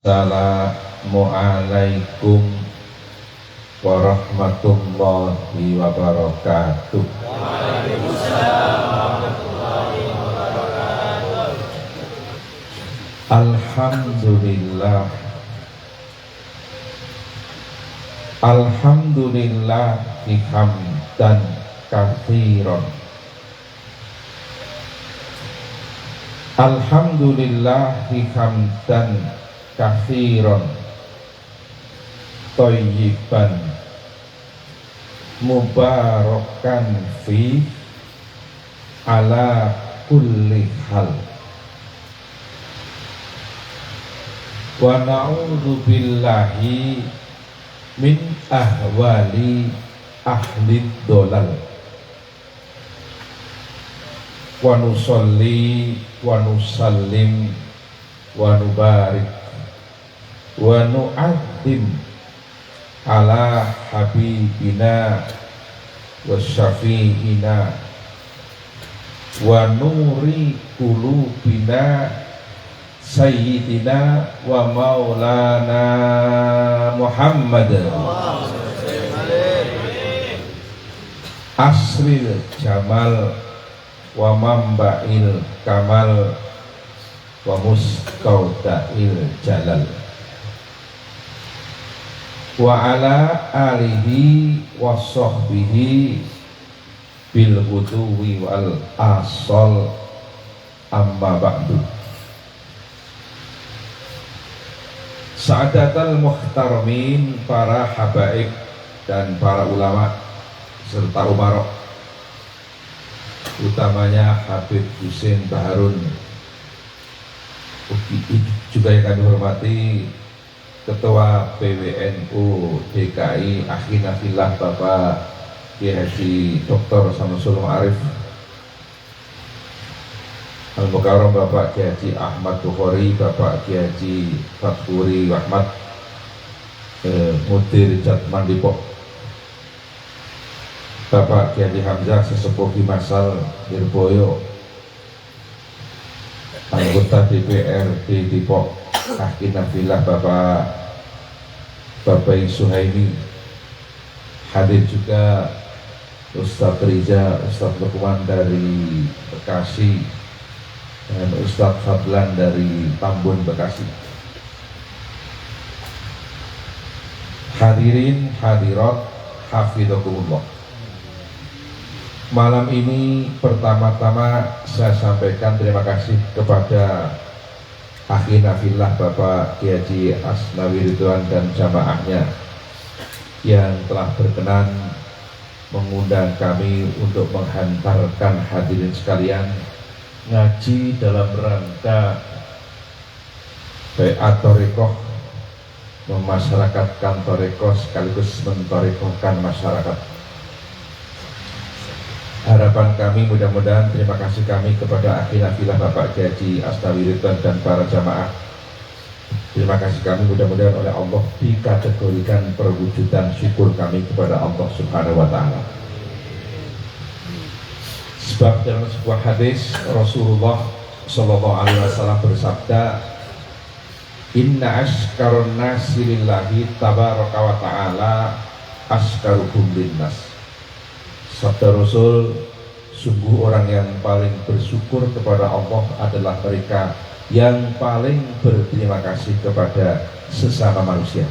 Assalamualaikum warahmatullahi wabarakatuh. Alhamdulillah. Alhamdulillah hamdan katsiran. Alhamdulillah hamdan katsiran thayyiban mubarakan fi ala kulli hal. Wa na'udzu billahi min ahwali ahli dolal. Wa nusolli wa nusallim wa nubarik wa nu'adzim ala habibina wa syafi'ina wa nuri qulubina sayyidina wa maulana Muhammad asril jamal wa mamba'il kamal wa mustaudail jalal wa ala alihi wa sahbihi bil ghuduwi wal asal amma ba'du. Sa'adatul muhtaramin, para habaib dan para ulama serta umarok, utamanya Habib Husin Baharun, juga yang kami hormati Ketua PWNU DKI Akhina Fillah Bapak Kiai Haji Dr. Samsul Ma'arif Al-Mukarram, Bapak Kiai Haji Ahmad Bukhari, Bapak Kiai Haji Fathuri Ahmad Mudir Jatman Depok, Bapak Kiai Haji Hamzah Sesepuh Masal Nirboyo, anggota DPRD Depok Akhina Fillah Bapak Suhaimi, hadir juga Ustadz Riza, Ustadz Lukman dari Bekasi, dan Ustadz Fadlan dari Tambun Bekasi. Hadirin hadirat hafidhakumullah. Malam ini pertama-tama saya sampaikan terima kasih kepada Akhina Fillah Bapak Kiai Haji Asnawi Ridwan dan jamaahnya yang telah berkenan mengundang kami untuk menghantarkan hadirin sekalian ngaji dalam rangka Bai'at Thariqah, memasyarakatkan Thariqah sekaligus menthariqahkan masyarakat. Harapan kami mudah-mudahan terima kasih kami kepada Akhina Fillah Bapak Kiai Haji Asnawi Ridwan dan para jamaah, terima kasih kami mudah-mudahan oleh Allah dikategorikan perwujudan syukur kami kepada Allah Subhanahu wa Ta'ala. Sebab dalam sebuah hadis Rasulullah Sallallahu Alaihi Wasallam bersabda, Inna ashkarun nasi lillahi tabaraka wa ta'ala askaruhum linnas. Sabda Rasul, sungguh orang yang paling bersyukur kepada Allah adalah mereka yang paling berterima kasih kepada sesama manusia.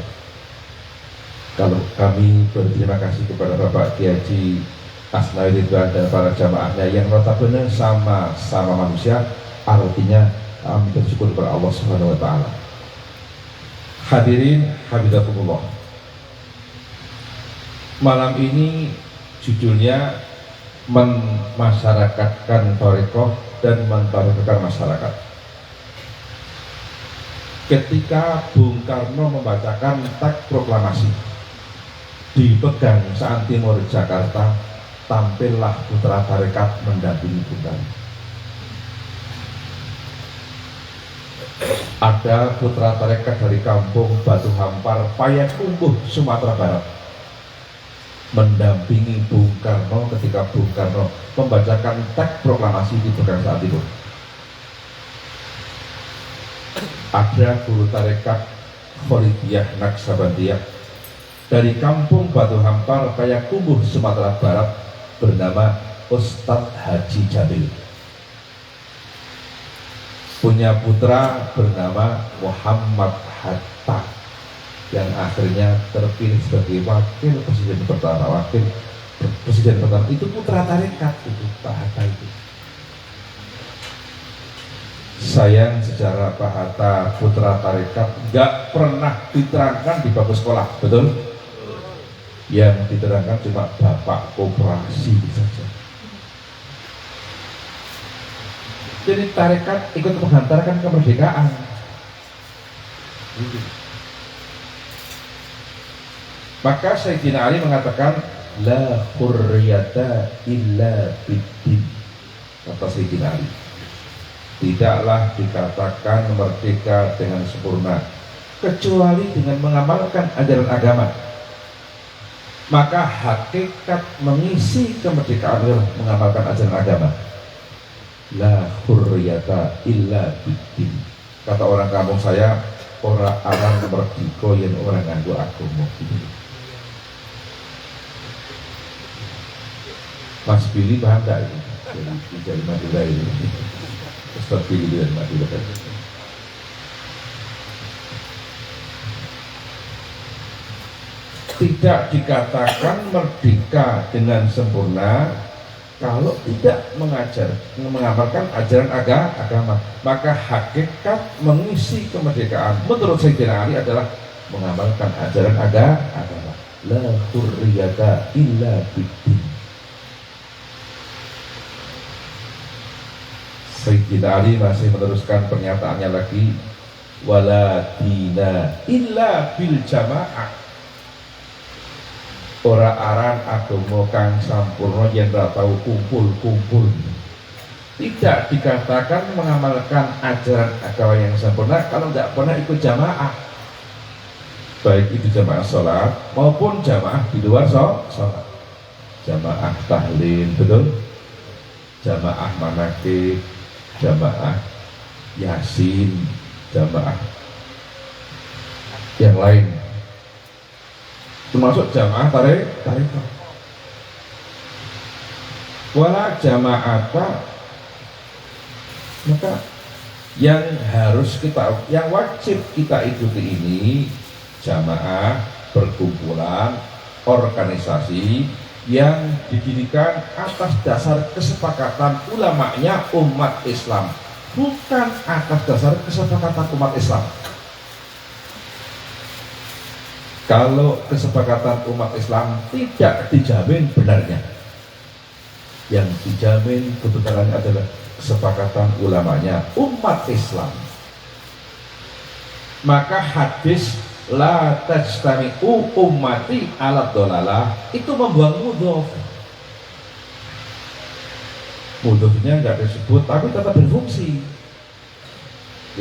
Kalau kami berterima kasih kepada Bapak Kiai Haji Asnawi Ridwan dan para jamaahnya yang notabene sama manusia, artinya kami bersyukur kepada Allah Subhanahu wa Ta'ala. Hadirin habibakumullah, malam ini judulnya memasyarakatkan thariqah dan menthariqahkan masyarakat. Ketika Bung Karno membacakan teks proklamasi di Pegang Saan Timur Jakarta, tampillah putra tarekat mendampingi Bung Karno. Ada putra tarekat dari kampung Batu Hampar, Payakumbuh, Sumatera Barat, mendampingi Bung Karno ketika Bung Karno membacakan teks proklamasi di Pegang Saan Timur. Ada guru tarekat Kholidiyah Naksabandiyah dari kampung Batu Hampar Payakumbuh Sumatera Barat bernama Ustadz Haji Jamil. Punya putra bernama Muhammad Hatta yang akhirnya terpilih sebagai wakil presiden pertama. Wakil presiden pertama itu putra tarekat itu Pak Hatta itu. Sayang sejarah Pak Hatta putra tarekat nggak pernah diterangkan di bangku sekolah, betul? Yang diterangkan cuma bapak koperasi saja. Jadi tarekat ikut menghantarkan kemerdekaan. Maka Sayyidina Ali mengatakan la hurriyata illa biddin. Kata Sayyidina Ali, tidaklah dikatakan merdeka dengan sempurna kecuali dengan mengamalkan ajaran agama. Maka hakikat mengisi kemerdekaan adalah mengamalkan ajaran agama. La hurriyata illa biddin. Kata orang kampung saya, orang aran merdeka yang orang nganggo agama. Mas Billy paham gak ini? Dari Madura ini. Ustaz Billy dari Madura. Tidak dikatakan merdeka dengan sempurna kalau tidak mengamalkan ajaran agama. Maka hakikat mengisi kemerdekaan menurut Sayyidina Ali adalah mengamalkan ajaran agama. La hurriyata illa biddin. Sayyidina Ali masih meneruskan pernyataannya lagi, wala dina illa bil jamaah. Ora aran agama kang sampurna yen ra tau kumpul-kumpul. Tidak dikatakan mengamalkan ajaran agama yang sempurna kalau tidak pernah ikut jamaah, baik itu jamaah sholat maupun jamaah di luar sholat. Jamaah tahlil, betul? Jamaah manakib, jamaah yasin, jamaah yang lain, termasuk jamaah tarekat. Wala jamaata, maka yang wajib kita ikuti ini jamaah, perkumpulan, organisasi yang didirikan atas dasar kesepakatan ulamanya umat Islam, bukan atas dasar kesepakatan umat Islam. Kalau kesepakatan umat Islam tidak dijamin benarnya, yang dijamin kebenarannya adalah kesepakatan ulamanya umat Islam. Maka hadis la tajtami'u ummati ala dhalalah itu membuang mudhof. Mudhofnya enggak disebut tapi tetap berfungsi.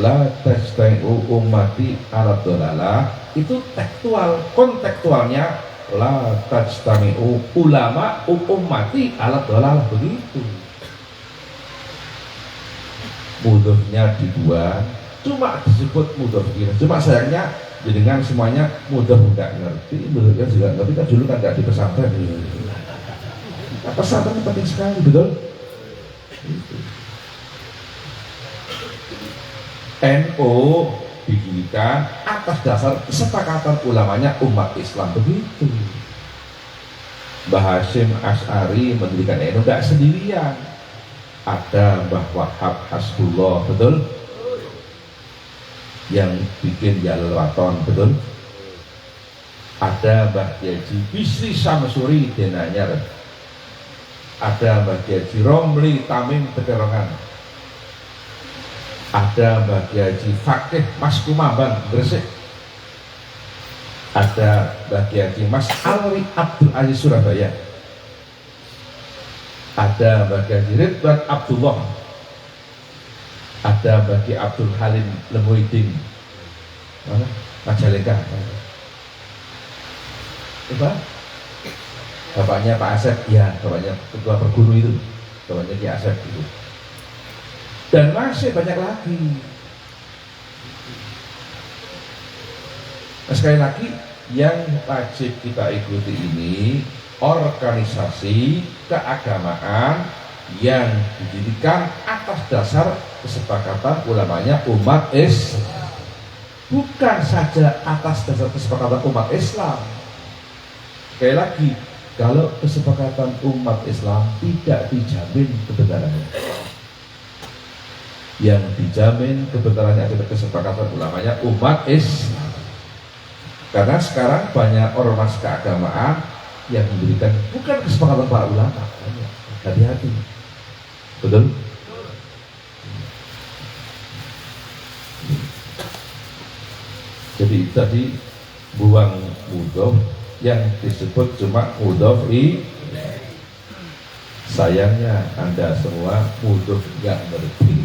La tajtami'u ummati ala dhalalah itu tekstual, kontekstualnya la tajtami'u ulama ummati ala dhalalah, begitu. Mudhofnya dibuang, cuma disebut mudhof. Cuma sayangnya dengan semuanya mudah nggak ngerti, menurutnya juga ngerti kan dulu kan nggak di pesantren. Nah, pesantren penting sekali, betul? NU didirikan atas dasar kesepakatan ulamanya umat Islam, begitu. Mbah Hasyim Asy'ari mendirikan NU nggak sendirian, ada Mbah Wahab Hasbullah, betul? Yang bikin Jalal Waton, betul? Ada Mbah Haji Bisri Samsuri Denanyar, ada Mbah Haji Romli Tamim Peterongan, ada Mbah Haji Fakih Mas Kumambang Gresik, ada Mbah Haji Mas Alwi Abdul Aziz Surabaya, ada Mbah Haji Ridwan Abdullah, ada bagi Abdul Halim Lemuidin, mana? Majalengka. Apa? Bapaknya Pak Asep, ya, bapaknya ketua perguru itu, bapaknya Ki Asep itu. Dan masih banyak lagi. Nah, sekali lagi yang wajib kita ikuti ini organisasi keagamaan yang didirikan atas dasar kesepakatan ulamanya umat Islam, bukan saja atas dasar kesepakatan umat Islam. Sekali lagi, kalau kesepakatan umat Islam tidak dijamin kebenarannya, yang dijamin kebenarannya adalah kesepakatan ulamanya umat Islam. Karena sekarang banyak ormas keagamaan yang memberikan bukan kesepakatan para ulama. Hati-hati, betul? Jadi tadi buang mudhof yang disebut cuma mudhof i. Sayangnya Anda semua mudhof nggak ngerti,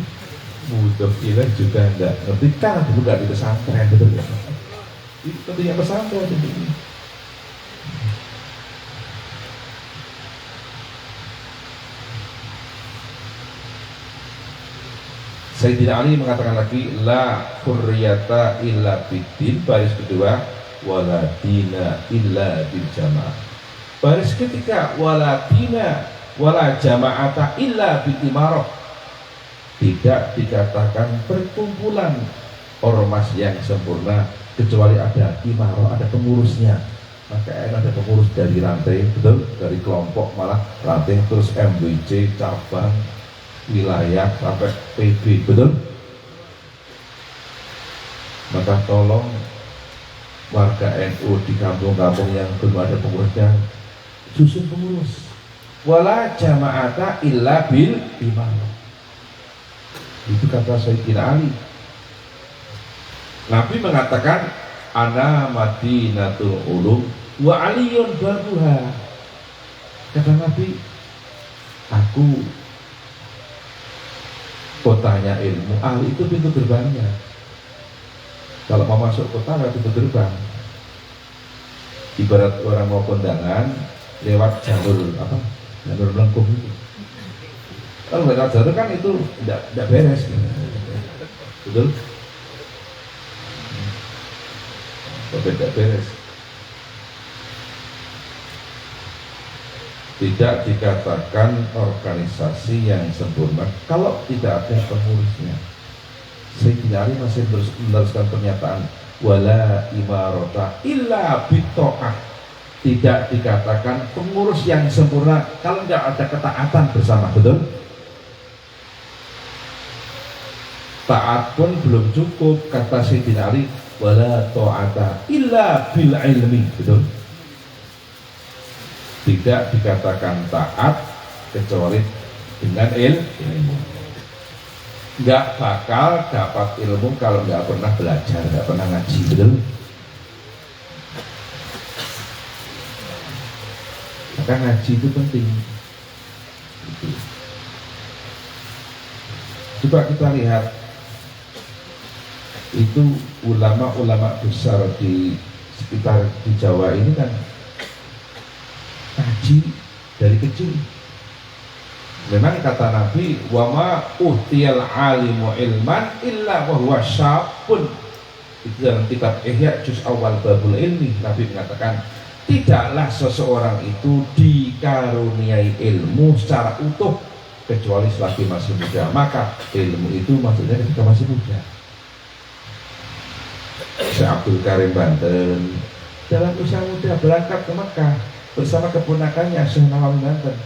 mudhof ilaih juga nggak ngerti karena dulu nggak di pesantren, betul ya? Itu pentingnya pesantren ini. Sayyidina Ali mengatakan lagi la hurriyata illa biddin, baris kedua wala dina illa bil jamaah, baris ketiga wala dina wala jama'ata illa bil imarah. Tidak dikatakan perkumpulan ormas yang sempurna kecuali ada imarah, ada pengurusnya. Maka ada pengurus dari rantai, betul, dari kelompok malah rantai terus MWC cabang wilayah sampai PB, betul. Maka tolong warga NU di kampung-kampung yang belum ada pengurusnya, susun pengurus. Wala jama'ata illa bil imam. Itu kata Sayyidina Ali. Nabi mengatakan ana madinatul ulum wa aliyun babuha. Kata Nabi, aku kotanya ilmu, Ali itu pintu gerbangnya. Kalau mau masuk kota lewat pintu gerbang. Ibarat orang mau kondangan lewat jalur apa? Jalur lengkung itu. Kalau lewat jalur kan itu tidak beres, betul? Tidak beres. Tidak dikatakan organisasi yang sempurna kalau tidak ada pengurusnya. Sayyidina Ali masih meneruskan pernyataan wala imarata illa bitta'ah. Tidak dikatakan pengurus yang sempurna kalau tidak ada ketaatan bersama, betul? Taat pun belum cukup, kata Sayyidina Ali wala ta'ata illa bil ilmi, betul? Tidak dikatakan taat kecuali dengan ilmu. Nggak bakal dapat ilmu kalau nggak pernah belajar, nggak pernah ngaji, betul? Maka ngaji itu penting. Coba kita lihat itu ulama-ulama besar di sekitar di Jawa ini kan ngaji dari kecil. Memang kata Nabi wa ma utiyal alimu ilman illa wa huwa syabun. Itu dalam kitab Ihya juz awal babul ilmi. Nabi mengatakan tidaklah seseorang itu dikaruniai ilmu secara utuh kecuali selagi masih muda. Maka ilmu itu maksudnya ketika masih muda. Syekh Abdul Karim Banten dalam usia muda berangkat ke Mekah bersama keponakannya Syekh Nawawi Banten.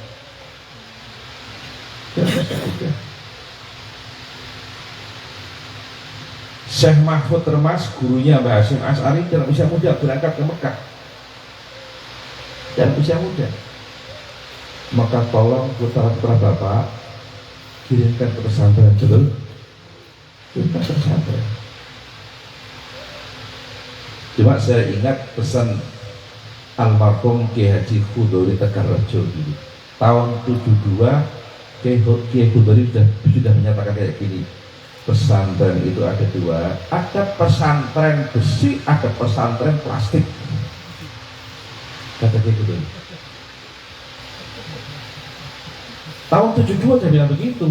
Syekh Mahfud Termas, gurunya Mbah Hasyim Asy'ari, dalam usia muda berangkat ke Mekah. Dalam usia muda. Maka tolong putra-putra Bapak kirimkan ke pesantren, betul? Kirimkan ke pesantren. Cuma saya ingat pesan almarhum Kiai Haji Khudori Tegarrejo dulu. Tahun 72 Kiai Khudori sudah menyatakan kayak gini. Pesantren itu ada dua, ada pesantren besi, ada pesantren plastik. Kata Kiai Khudori. Tahun 72 dia bilang begitu.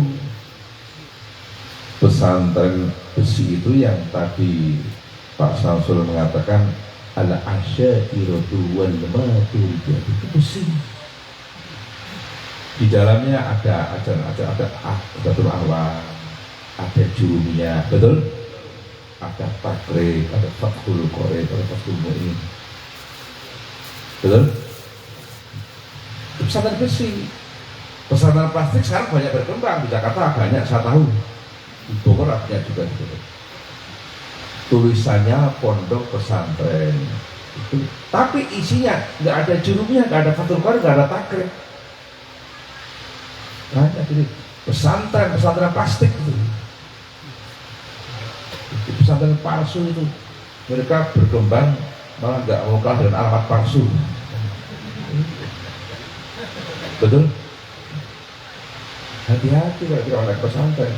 Pesantren besi itu yang tadi Pak Samsul mengatakan ala asyairatu wal maturidiyah itu besi. Di dalamnya ada Adatul Arwah, ada Jurumiyah, betul? Ada Takrib, ada Fathul Qorib, ada Fathul Mu'in, betul? Itu pesantren besi. Pesantren plastik sekarang banyak berkembang di Jakarta, banyak saya tahu. Di Bogor ada juga gitu. Tulisannya pondok pesantren itu, tapi isinya nggak ada Jurumiyah, nggak ada Fathul Qorib, nggak ada Takrib. Banyak ini pesantren plastik itu pesantren palsu itu, mereka berkembang malah nggak mau kalah dengan alamat palsu, betul? Hati-hati kalau kita oleh pesantren,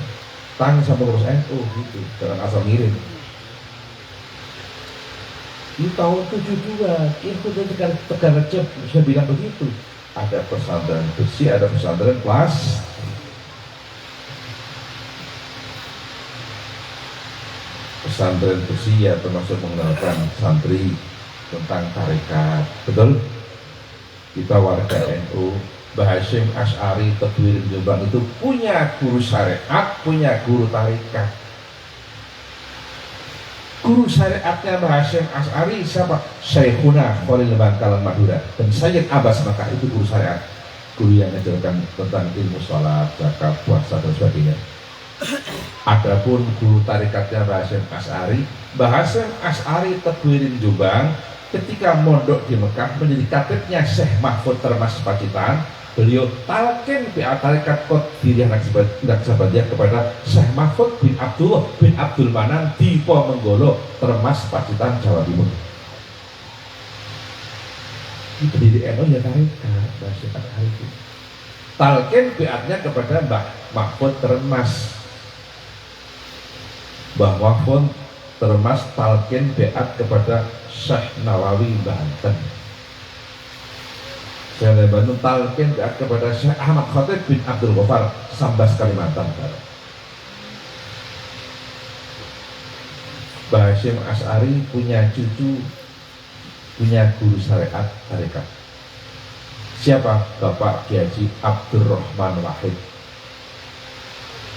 tanya sama pengurus NU gitu, jangan asal ngirim. Di tahun 72 itu Tegarrejo bisa bilang begitu. Ada pesantren besi, ada pesantren kelas. Pesantren besi ya termasuk mengenalkan santri tentang tarekat, betul? Kita warga NU, Mbah Hasyim Asy'ari Tadwir Jombang itu punya guru syariat, punya guru tarekat. Guru syariatnya Mbah Hasyim Asy'ari siapa? Syekhuna Khalil Bangkalan Madura dan Sayyid Abbas Makkah, itu guru syariat, guru yang mengajarkan tentang ilmu sholat, zakat, puasa dan sebagainya. Adapun guru tarikatnya Mbah Hasyim Asy'ari Tadwirin Jombang ketika mondok di Mekah menjadi katibnya Syekh Mahfud Termas Pacitan, beliau talqin bi'at tarikat Qadiriyah Naqsabandiyah kepada Syekh Mahfud bin Abdullah bin Abdul Manan di Ponorogo, Termas Pacitan, Jawa Timur. Ini pendiri NU ya tarikat Syekh Asy'ari itu. Talqin bi'atnya kepada Mbah Mahfud Termas. Mbah Mahfud Termas talqin bi'at kepada Syekh Nawawi Banten. Saya Bandung talqin kepada Syekh Ahmad Khatib bin Abdul Ghaffar Sambas, Kalimantan Barat. Mbah Hasyim Asy'ari punya cucu, punya guru syariat tarekat. Siapa? Bapak Kiai Haji Abdurrahman Wahid.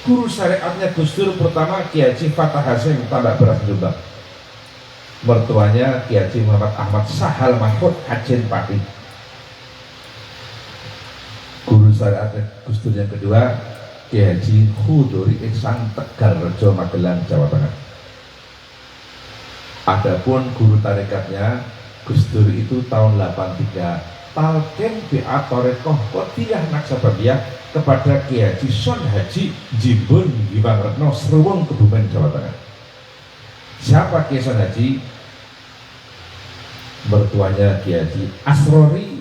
Guru syariatnya Gus Dur pertama Kiai Haji Fatah Hasyim Tandak Beras Jombang. Mertuanya Kiai Haji Muhammad Ahmad Sahal Mahfud Hajin Pati. Guru syariatnya Gus Dur yang kedua Kiai Haji Khudori Ihsan Tegalrejo Magelang, Jawa Tengah. Adapun guru tarikatnya Gus Dur itu tahun 83 talqin bi'at Thariqah Qadiriyah Naqsabandiyah kepada Kiai Haji Son Haji Jimbun Giwang Retno Sreweng, Kebumen, Jawa Tengah. Siapa Kiai Son Haji? Mertuanya Kiai Haji Asrori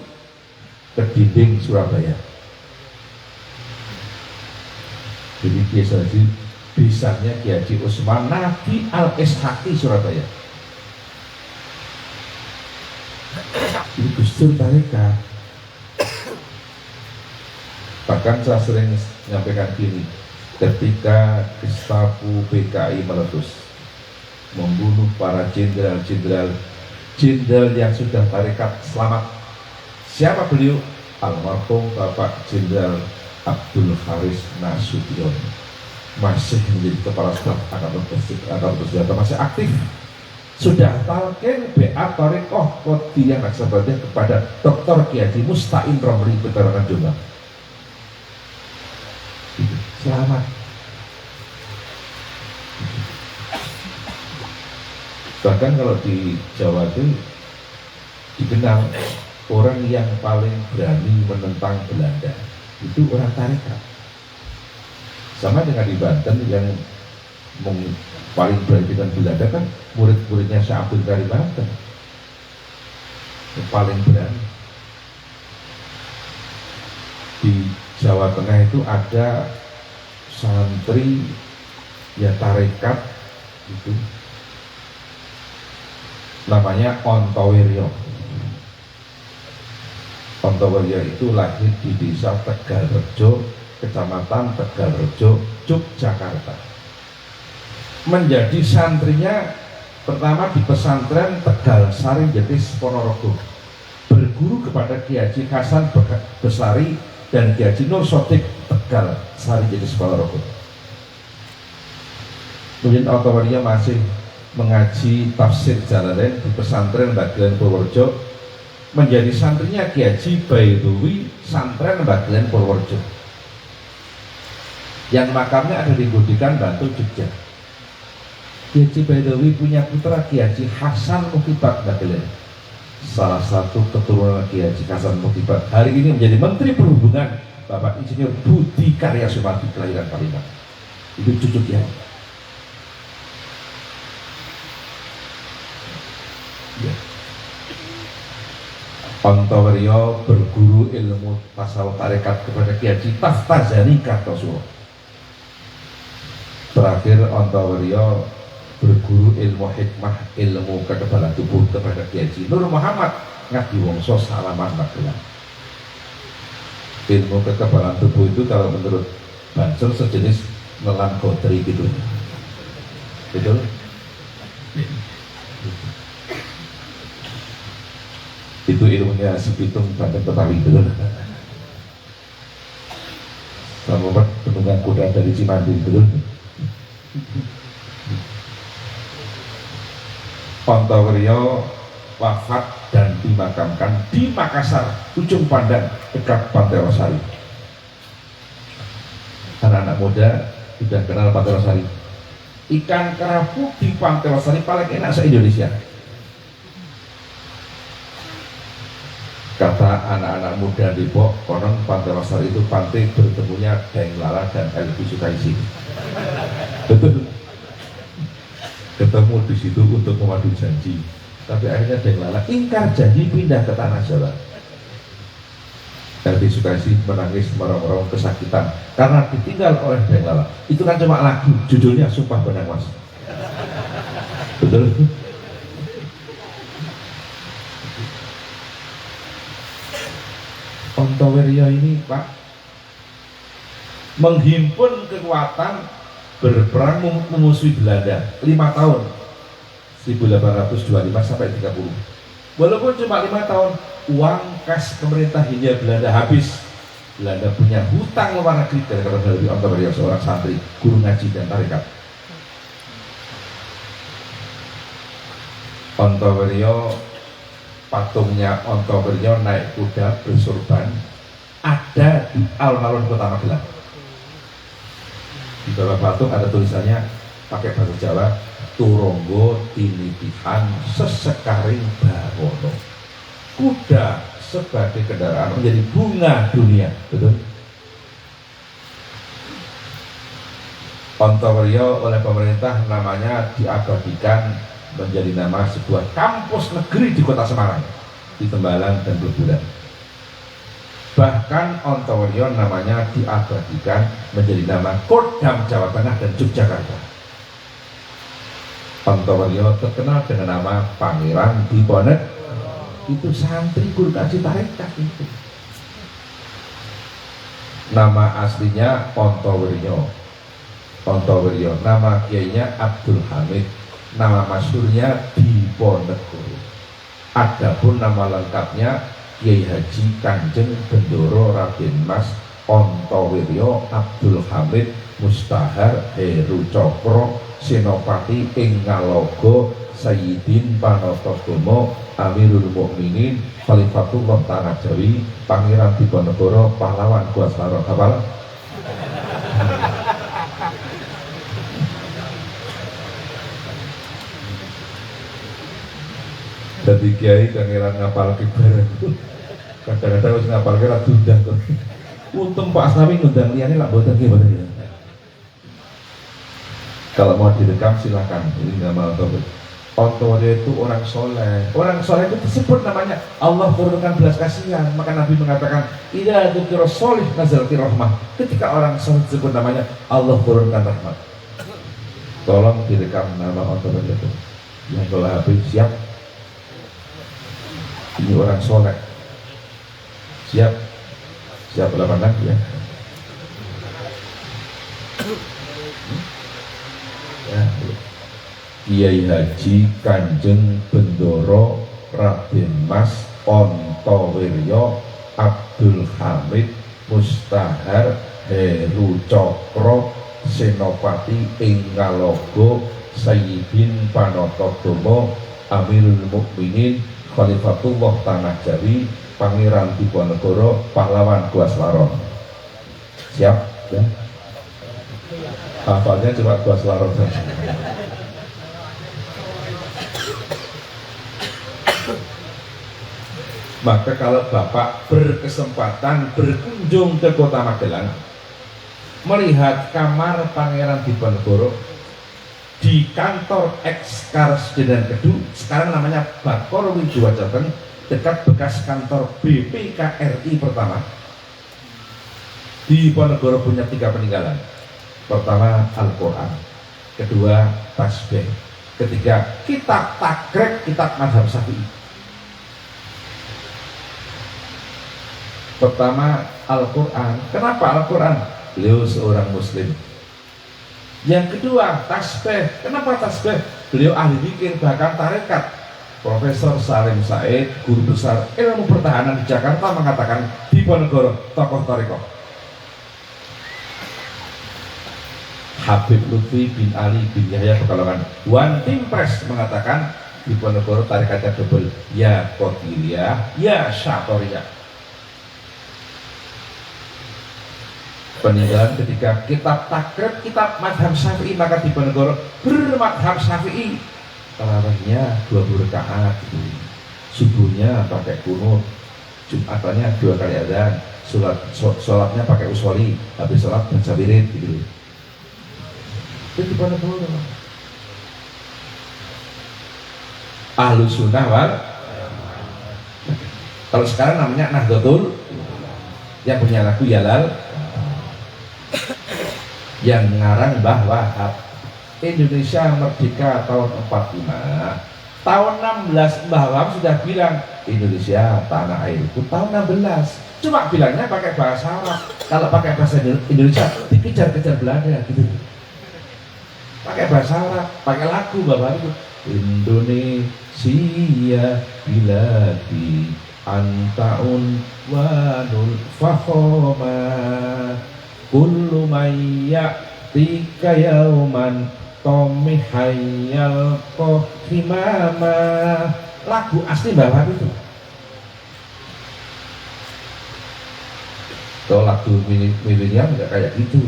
Kedinding, Surabaya. Jadi Kiai Son Haji bisanya Kiai Haji Usman Nabi Al-Ishaqi, Surabaya. Ini Gus Dur tarekat. Bahkan saya sering menyampaikan gini, ketika Gestapo PKI meletus membunuh para jenderal yang sudah tarekat selamat. Siapa beliau? Almarhum Bapak Jenderal Abdul Haris Nasution, masih menjadi kepala staf Angkatan Bersenjata, masih aktif. Sudah talqin bi'at Thariqah Qadiriyah Naqsabandiyah kepada Dr. Kiai Haji Musta'in Romli Peterangan Jombang. Selamat. Bahkan kalau di Jawa itu dikenal orang yang paling berani menentang Belanda itu orang tarekat. Sama dengan di Banten yang paling berani dengan Belanda kan murid-muridnya Syekh Abdul Karim Banten yang paling berani. Di Jawa Tengah itu ada santri ya tarekat itu namanya Ontowiryo. Ontowiryo itu lahir di desa Tegalrejo, kecamatan Tegalrejo, Yogyakarta. Menjadi santrinya Pertama di pesantren Tegal Sari Jetis Ponorogo, berguru kepada Kiai Haji Hasan Besari dan Kiai Haji Nur Sodik Tegal Sari Jetis Ponorogo. Kemudian Otowaria masih mengaji tafsir Jalalain di pesantren Bagian Purworejo, menjadi santrinya Kiai Haji Baidowi santren Bagian Purworejo yang makamnya ada di Budikan, Bantul, Jogja. Kiai Haji Baidowi punya putra Kiai Haji Hasan Mukibat Bagian, salah satu keturunan Kiai Haji Hasan Mukibat, hari ini menjadi Menteri Perhubungan, Bapak Insinyur Budi Karya Sumadi, kelahiran Kalimantan. Itu cucu Kiai. Ya. Ontoweryo berguru ilmu tasawuf tarekat kepada Kiai Haji Taftazani Kartosuro. Terakhir Ontoweryo berguru ilmu hikmah, ilmu kekebalan tubuh kepada Kiai Haji Nur Muhammad Ngadiwongso Salaman Magelang. Ilmu kekebalan tubuh itu kalau menurut Bansur sejenis nelan godri gitu. Betul? Itu ilmunya Sepitung Banten Betawi dulu. Sama penunggang kuda dari Cimandi dulu. Ontoweryo wafat dan dimakamkan di Makassar, ujung pandang dekat Pantai Losari. Anak-anak muda sudah kenal Pantai Losari. Ikan kerapu di Pantai Losari paling enak se-Indonesia. Kata anak-anak muda di Depok, konon Pantai Losari itu pantai bertemunya Daeng Lala dan Elvi Sukaisi. Betul. Ketemu di situ untuk memadu janji, tapi akhirnya Daeng Lala ingkar janji pindah ke tanah Jawa. Elvi Sukaisi menangis merong-rong kesakitan karena ditinggal oleh Daeng Lala. Itu kan cuma lagu, judulnya Sumpah Benang Mas. Betul. Ontoweryo ini Pak menghimpun kekuatan berperang memusuhi Belanda 5 tahun 1825 sampai 30. Walaupun cuma 5 tahun, uang kas pemerintah Hindia Belanda habis. Belanda punya hutang luar negeri gara-gara dari Ontoweryo, seorang santri, guru ngaji dan tarekat. Ontoweryo, patungnya Ontoweryo naik kuda bersorban ada di alun-alun Kota Magelang. Di bawah patung ada tulisannya pakai bahasa Jawa, Turonggo Tinipihan Sesekaring Bawono. Kuda sebagai kendaraan menjadi bunga dunia. Betul? Ontoweryo oleh pemerintah namanya diabadikan menjadi nama sebuah kampus negeri di Kota Semarang, di Tembalang dan Blebulan. Bahkan Ontoweryo namanya diabadikan menjadi nama Kodam Jawa Tengah dan Yogyakarta. Ontoweryo terkenal dengan nama Pangeran Diponegoro. Itu santri guru ngaji tarekat itu. Nama aslinya Ontoweryo. Ontoweryo, nama kiainya Abdul Hamid, nama masyhurnya Diponegoro. Adapun nama lengkapnya Kiai Haji Kanjeng Bendoro Raden Mas Ontoweryo Abdul Hamid Mustahar Heru Cokro Senopati ing Ngalogo Sayyidin Panatogomo Amirul Mukminin Khalifatullah Tanah Jawi Pangeran Diponegoro Pahlawan Guasaro. Hafal? Jadi kiai kangeran ngapal kibaran kadang-kadang harus ngapal kira dundang tuh. Untung Pak Asnawi ngundang liane lah boten ya. Kalau mau direkam silahkan. Ini nama Ontoweryo itu orang soleh. Orang soleh itu disebut namanya Allah turunkan belas kasihan. Maka Nabi mengatakan idza dzukira sholih nazalati rahmah. Ketika orang soleh disebut namanya Allah turunkan rahmat. Tolong direkam nama Ontoweryo itu. Yang kalau habis siap. Ini orang soleh. Siap 8 lagi ya. Ya, Kiai Haji Kanjeng Bendoro Raden Mas Ontowiryo Abdul Hamid Mustahar Heru Cokro Senopati Ingkalogo Sayyidin Panotodomo Amirul Mukminin Khalifatullah Tanah Jawi Pangeran Diponegoro Pahlawan Gua Selarong. Siap ya? Hafalnya cuma Gua Selarong saja. Maka kalau Bapak berkesempatan berkunjung ke Kota Magelang, melihat kamar Pangeran Diponegoro di kantor Eks-Karesidenan Kedu, sekarang namanya Bakor Wijowajaten, dekat bekas kantor BPKRI pertama. Diponegoro punya 3 peninggalan. Pertama Al-Quran, kedua tasbih, ketiga kitab takrib, kitab mazhab Syafi'i. Pertama Al-Quran. Kenapa Al-Quran? Beliau seorang muslim. Yang kedua tasbih. Kenapa tasbih? Beliau ahli zikir, bahkan tarekat. Profesor Salim Said, guru besar ilmu pertahanan di Jakarta, mengatakan Diponegoro tokoh tarekat. Habib Lutfi bin Ali bin Yahya Pekalongan One Team Press mengatakan Diponegoro tarikatnya double, ya Qadiriyah, ya Syatoriyah. Peninggalan ketika kitab takrib, kitab mazhab Syafi'i, maka Diponegoro bermadhab Syafi'i. Tarawihnya 20 rakaat, subuhnya pakai kunut, Jumatannya 2 kali adzan, sholatnya pakai usholi, habis sholat baca wirid gitu. Itu Diponegoro. Ahlus Sunnah wal. Kalau sekarang namanya Nahdlatul, yang punya lagu Yalal, yang ngarang Mbah Wahab. Indonesia merdeka tahun 45. Tahun 16 Mbah Wahab sudah bilang Indonesia tanah airku tahun 16. Cuma bilangnya pakai bahasa Arab. Kalau pakai bahasa Indonesia dikejar-kejar Belanda gitu. Pakai bahasa Arab, pakai lagu Mbah Wahab itu. Indonesia biladi antaun wanul fakhoma kullu mayya tika yauman tomi hayyal kohimama. Lagu asli Mbah Wahab itu. Kalau lagu milenial nggak kayak gitu.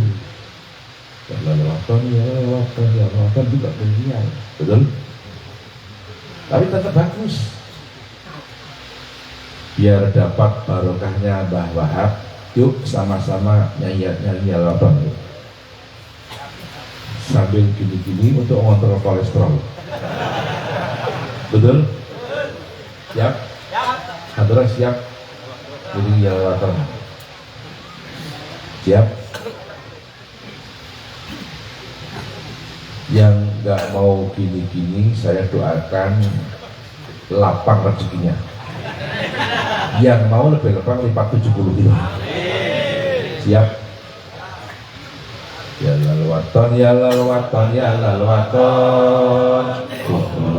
Ya lewatan juga milenial, betul? Tapi tetap bagus. Biar dapat barokahnya Mbah Wahab, yuk sama-sama nyanyi lewatan yuk. Sambil gini-gini untuk mengontrol kolesterol. Betul? Siap? Saudara siap? Jadi lewatan. Siap? Yang nggak mau gini-gini saya doakan lapang rezekinya. Yang mau lebih lapang lipat 70 kilo. Siap? Ya lalwaton, ya lalwaton, ya lalwaton,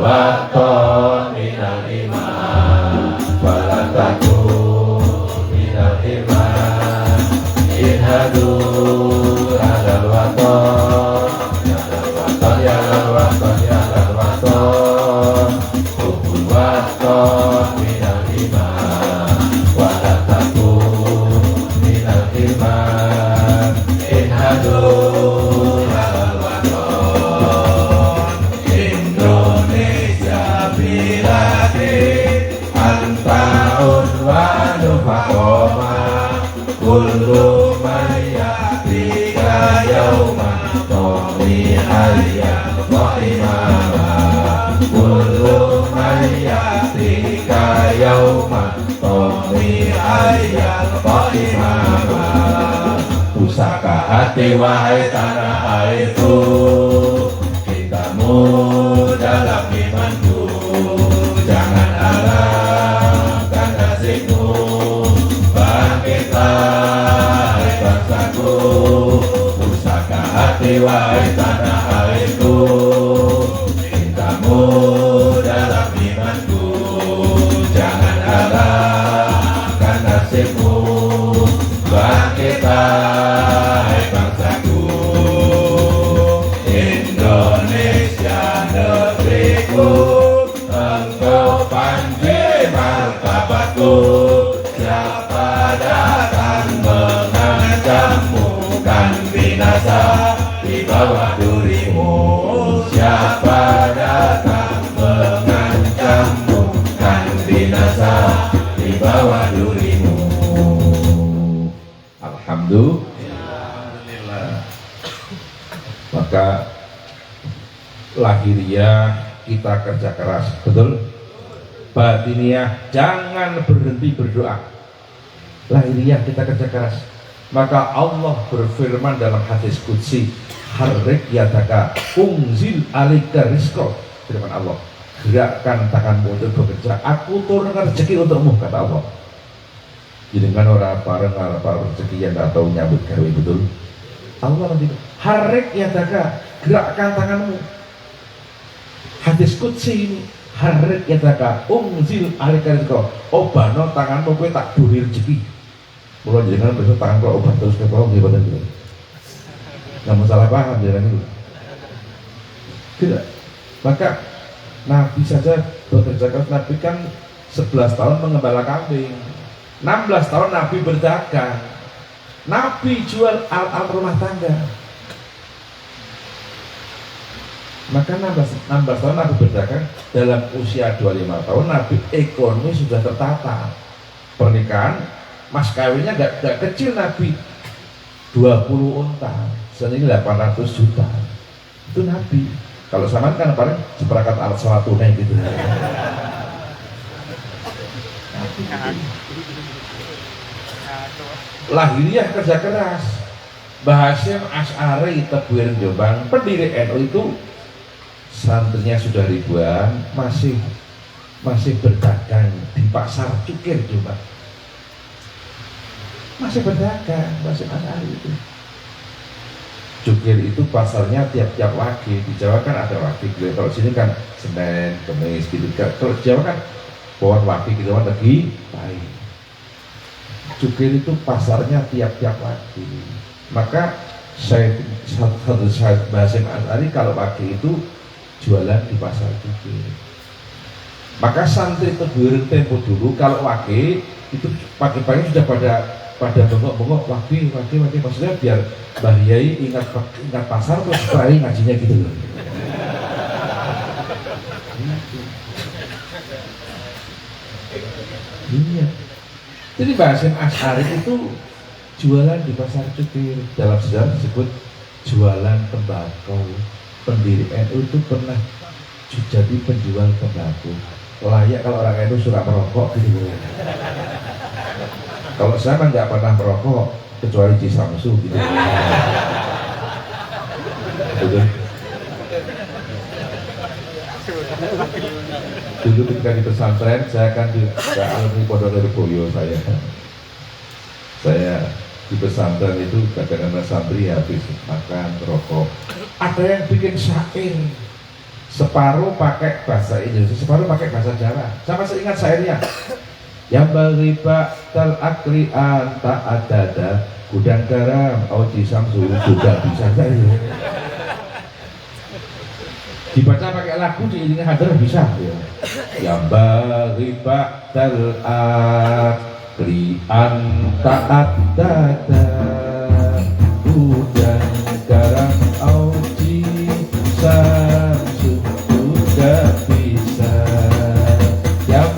waton minal iman, walatakun minal iman, irhadu alal waton, ya lalwaton, ya lalwaton, ya lalwaton, waton minal iman, walatakun minal iman, irhadu. Kullu maya tika yauma tomi hayya wa imama. Kullu maya tika yauma tomi hayya wa imama. Pusaka hati wahai tanah airku, cintamu dalam imanku, jangan alahkan nasibmu. Pusaka hati wahai tanah airku, nyalakan nasibmu, bangkitlah bangsaku, Indonesia negeriku, engkau panji martabatku, siapa datang mengancammu kan binasa di bawah durimu, siapa datang mengancammu kan binasa di bawah durimu. Alhamdulillah. Maka lahiriah kita kerja keras, betul? Batiniah jangan berhenti berdoa. Lahiriah kita kerja keras. Maka Allah berfirman dalam hadis qudsi, harrik yadaka unzil alika rizqo. Firman Allah, gerakkan tanganmu untuk bekerja, aku turunkan rezeki untukmu, kata Allah. Jadi kan orang bareng rezeki yang tak tahu nyambut gawe, betul? Allah nanti harrik yadaka, gerakkan tanganmu. Hadis qudsi ini, harrik yadaka unzil alika rizqo. Obano tanganmu, kowe tak beri rezeki. Mulai jadi kan besok tangan kalau obat terus ke bawah di badan itu. Namun salah paham jangan itu. Tidak. Maka Nabi saja bekerja keras. Nabi kan 11 tahun mengembala kambing, 16 tahun Nabi berdagang, Nabi jual alat-alat rumah tangga. Maka 16 tahun Nabi berdagang. Dalam usia 25 tahun Nabi ekonomi sudah tertata. Pernikahan mas kawinnya gak kecil Nabi, 20 unta, senilai 800 juta. Itu Nabi. Kalau sama kan paling seperangkat alat sholat tunai gitu. Lahiriah kerja keras. Mbah Hasyim Asy'ari Tebuireng Jombang, pendiri NU itu santrinya sudah ribuan, masih berdagang di pasar Cukir Jombang. Masih berdagang, masih Asy'ari itu. Cukir itu pasarnya tiap-tiap wage. Di Jawa kan ada wage, kalau sini kan Senin, Kamis gitu. Kalau di Jawa kan pohon wage gitu kan lagi baik. Cukir itu pasarnya tiap-tiap wage. Maka saya Mbah Hasyim Asy'ari kalau wage itu jualan di pasar Cukir. Maka santri Tebuireng tempo dulu kalau wage itu pagi-pagi sudah pada bengok-bengok wage, maksudnya biar Mbah Yai ingat pasar terus serai ngajinya gitu loh. Iya. Jadi Mbah Hasyim Asy'ari itu jualan di pasar Cukir. Dalam sejarah disebut jualan tembakau. Pendiri NU itu pernah jadi penjual tembakau. Layak kalau orang NU suka merokok gitu. Kalau saya kan nggak pernah merokok kecuali di Samsu gitu. Betul. Dulu ketika di pesantren, saya kan di alumni Pondok Lirboyo saya di pesantren itu kadang-kadang santri habis makan rokok. Ada yang bikin syair, separuh pakai bahasa Indonesia, separuh pakai bahasa Jawa. Sama saya ingat syairnya. Yang beriba tal akri anta adada gudang garam auji samsu juga bisa saya. Dibaca pakai lagu diiringi hadir bisa ya. Yang beriba tal akri anta adada gudang garam auji samsu juga bisa. Yang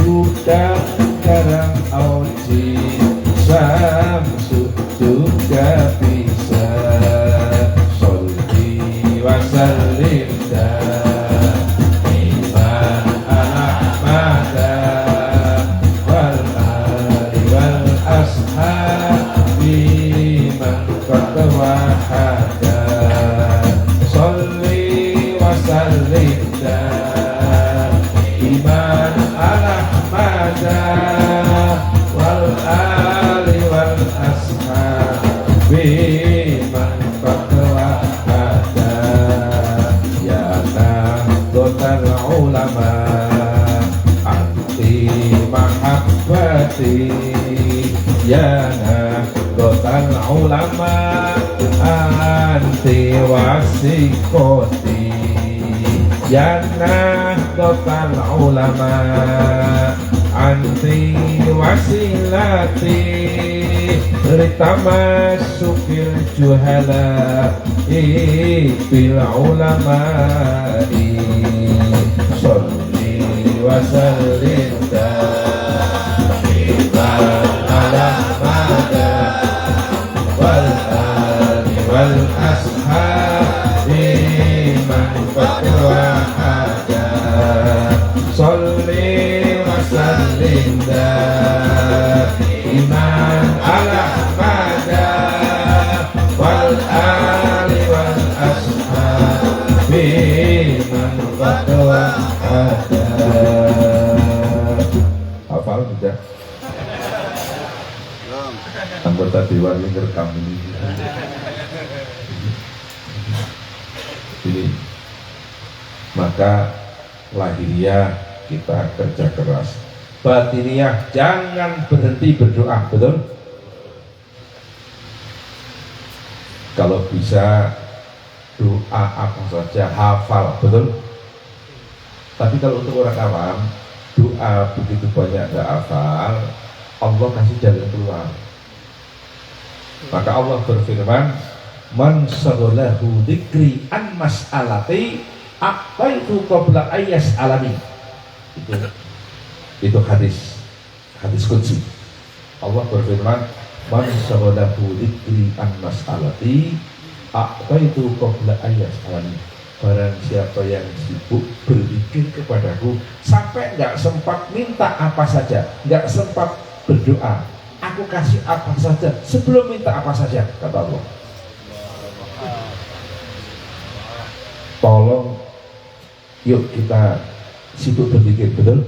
gudang garam auji samsu juga bisa. Sholli wa sallim iman ahmada wal ali wal ashabi man qad wahada. Sholli wa sallim iman ahmada wal ali wal ashabi man qad wahada. wasilati ya nahdlatal ulama anti wasikoti ya nahdlatal ulama anti wasilati litamasukil juhala bil ulama'i sholli wa sallim daiman ala mada wal ali wal ashabi man fatwa hada sholli wa sallim daiman ala mada wal ali wal ashabi man fatwa hada. Hafal sudah? Anggota dewan ini rekam ini. Ini maka lahiriah kita kerja keras, batiniah jangan berhenti berdoa, betul? Kalau bisa doa apa saja hafal, betul? Tapi kalau untuk orang awam doa begitu banyak gak hafal, Allah kasih jalan keluar. Maka Allah berfirman, man saghalahu dzikri an mas'alati aqaitu qabla ayas alami. Itu hadis qudsi. Allah berfirman, man saghalahu dzikri an mas'alati aqaitu qabla ayas alami. Barang siapa yang sibuk berzikir kepadaku sampai nggak sempat minta apa saja, nggak sempat berdoa, aku kasih apa saja sebelum minta apa saja, kata Allah. Tolong yuk kita sibuk berzikir, betul?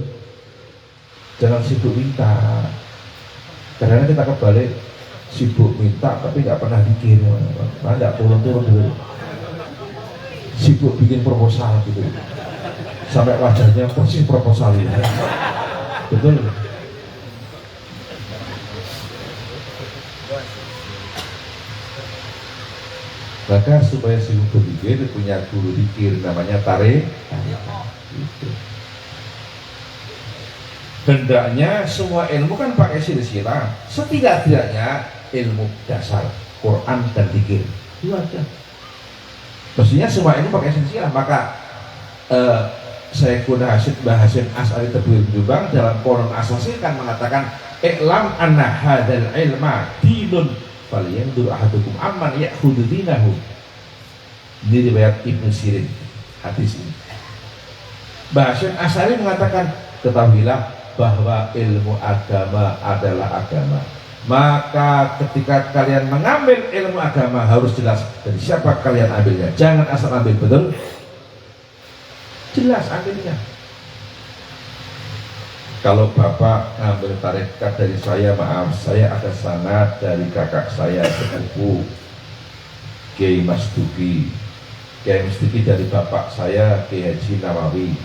Jangan sibuk minta. Karena kita kebalik, sibuk minta tapi nggak pernah zikir, malah nggak turun-turun dulu. Sibuk bikin proposal gitu, sampai wajahnya persis proposal ini, betul? Maka supaya sibuk berzikir punya guru zikir namanya tarik. Gitu. Hendaknya semua ilmu kan pakai silsilah, setidak-tidaknya ilmu dasar Quran dan zikir itu aja. Mestinya semua ilmu pakai silsilah. Maka Syekhuna Mbah Hasyim Asy'ari Tabligh Jombang dalam Qur'an Asasi kan mengatakan i'lam anna hadzal ilma dinun falyanzur ahadukum amman ya'khudhu dinahu. Ini riwayat Ibnu Sirin hadis ini. Mbah Hasyim Asy'ari mengatakan, ketahuilah bahwa ilmu agama adalah agama. Maka ketika kalian mengambil ilmu agama harus jelas dari siapa kalian ambilnya. Jangan asal ambil, betul? Jelas ambilnya. Kalau bapak ngambil tarekat dari saya, maaf, saya ada sanad dari kakak saya sepupu Kiai Mas Duki. Kiai Mas Duki dari bapak saya Kiai Haji Nawawi.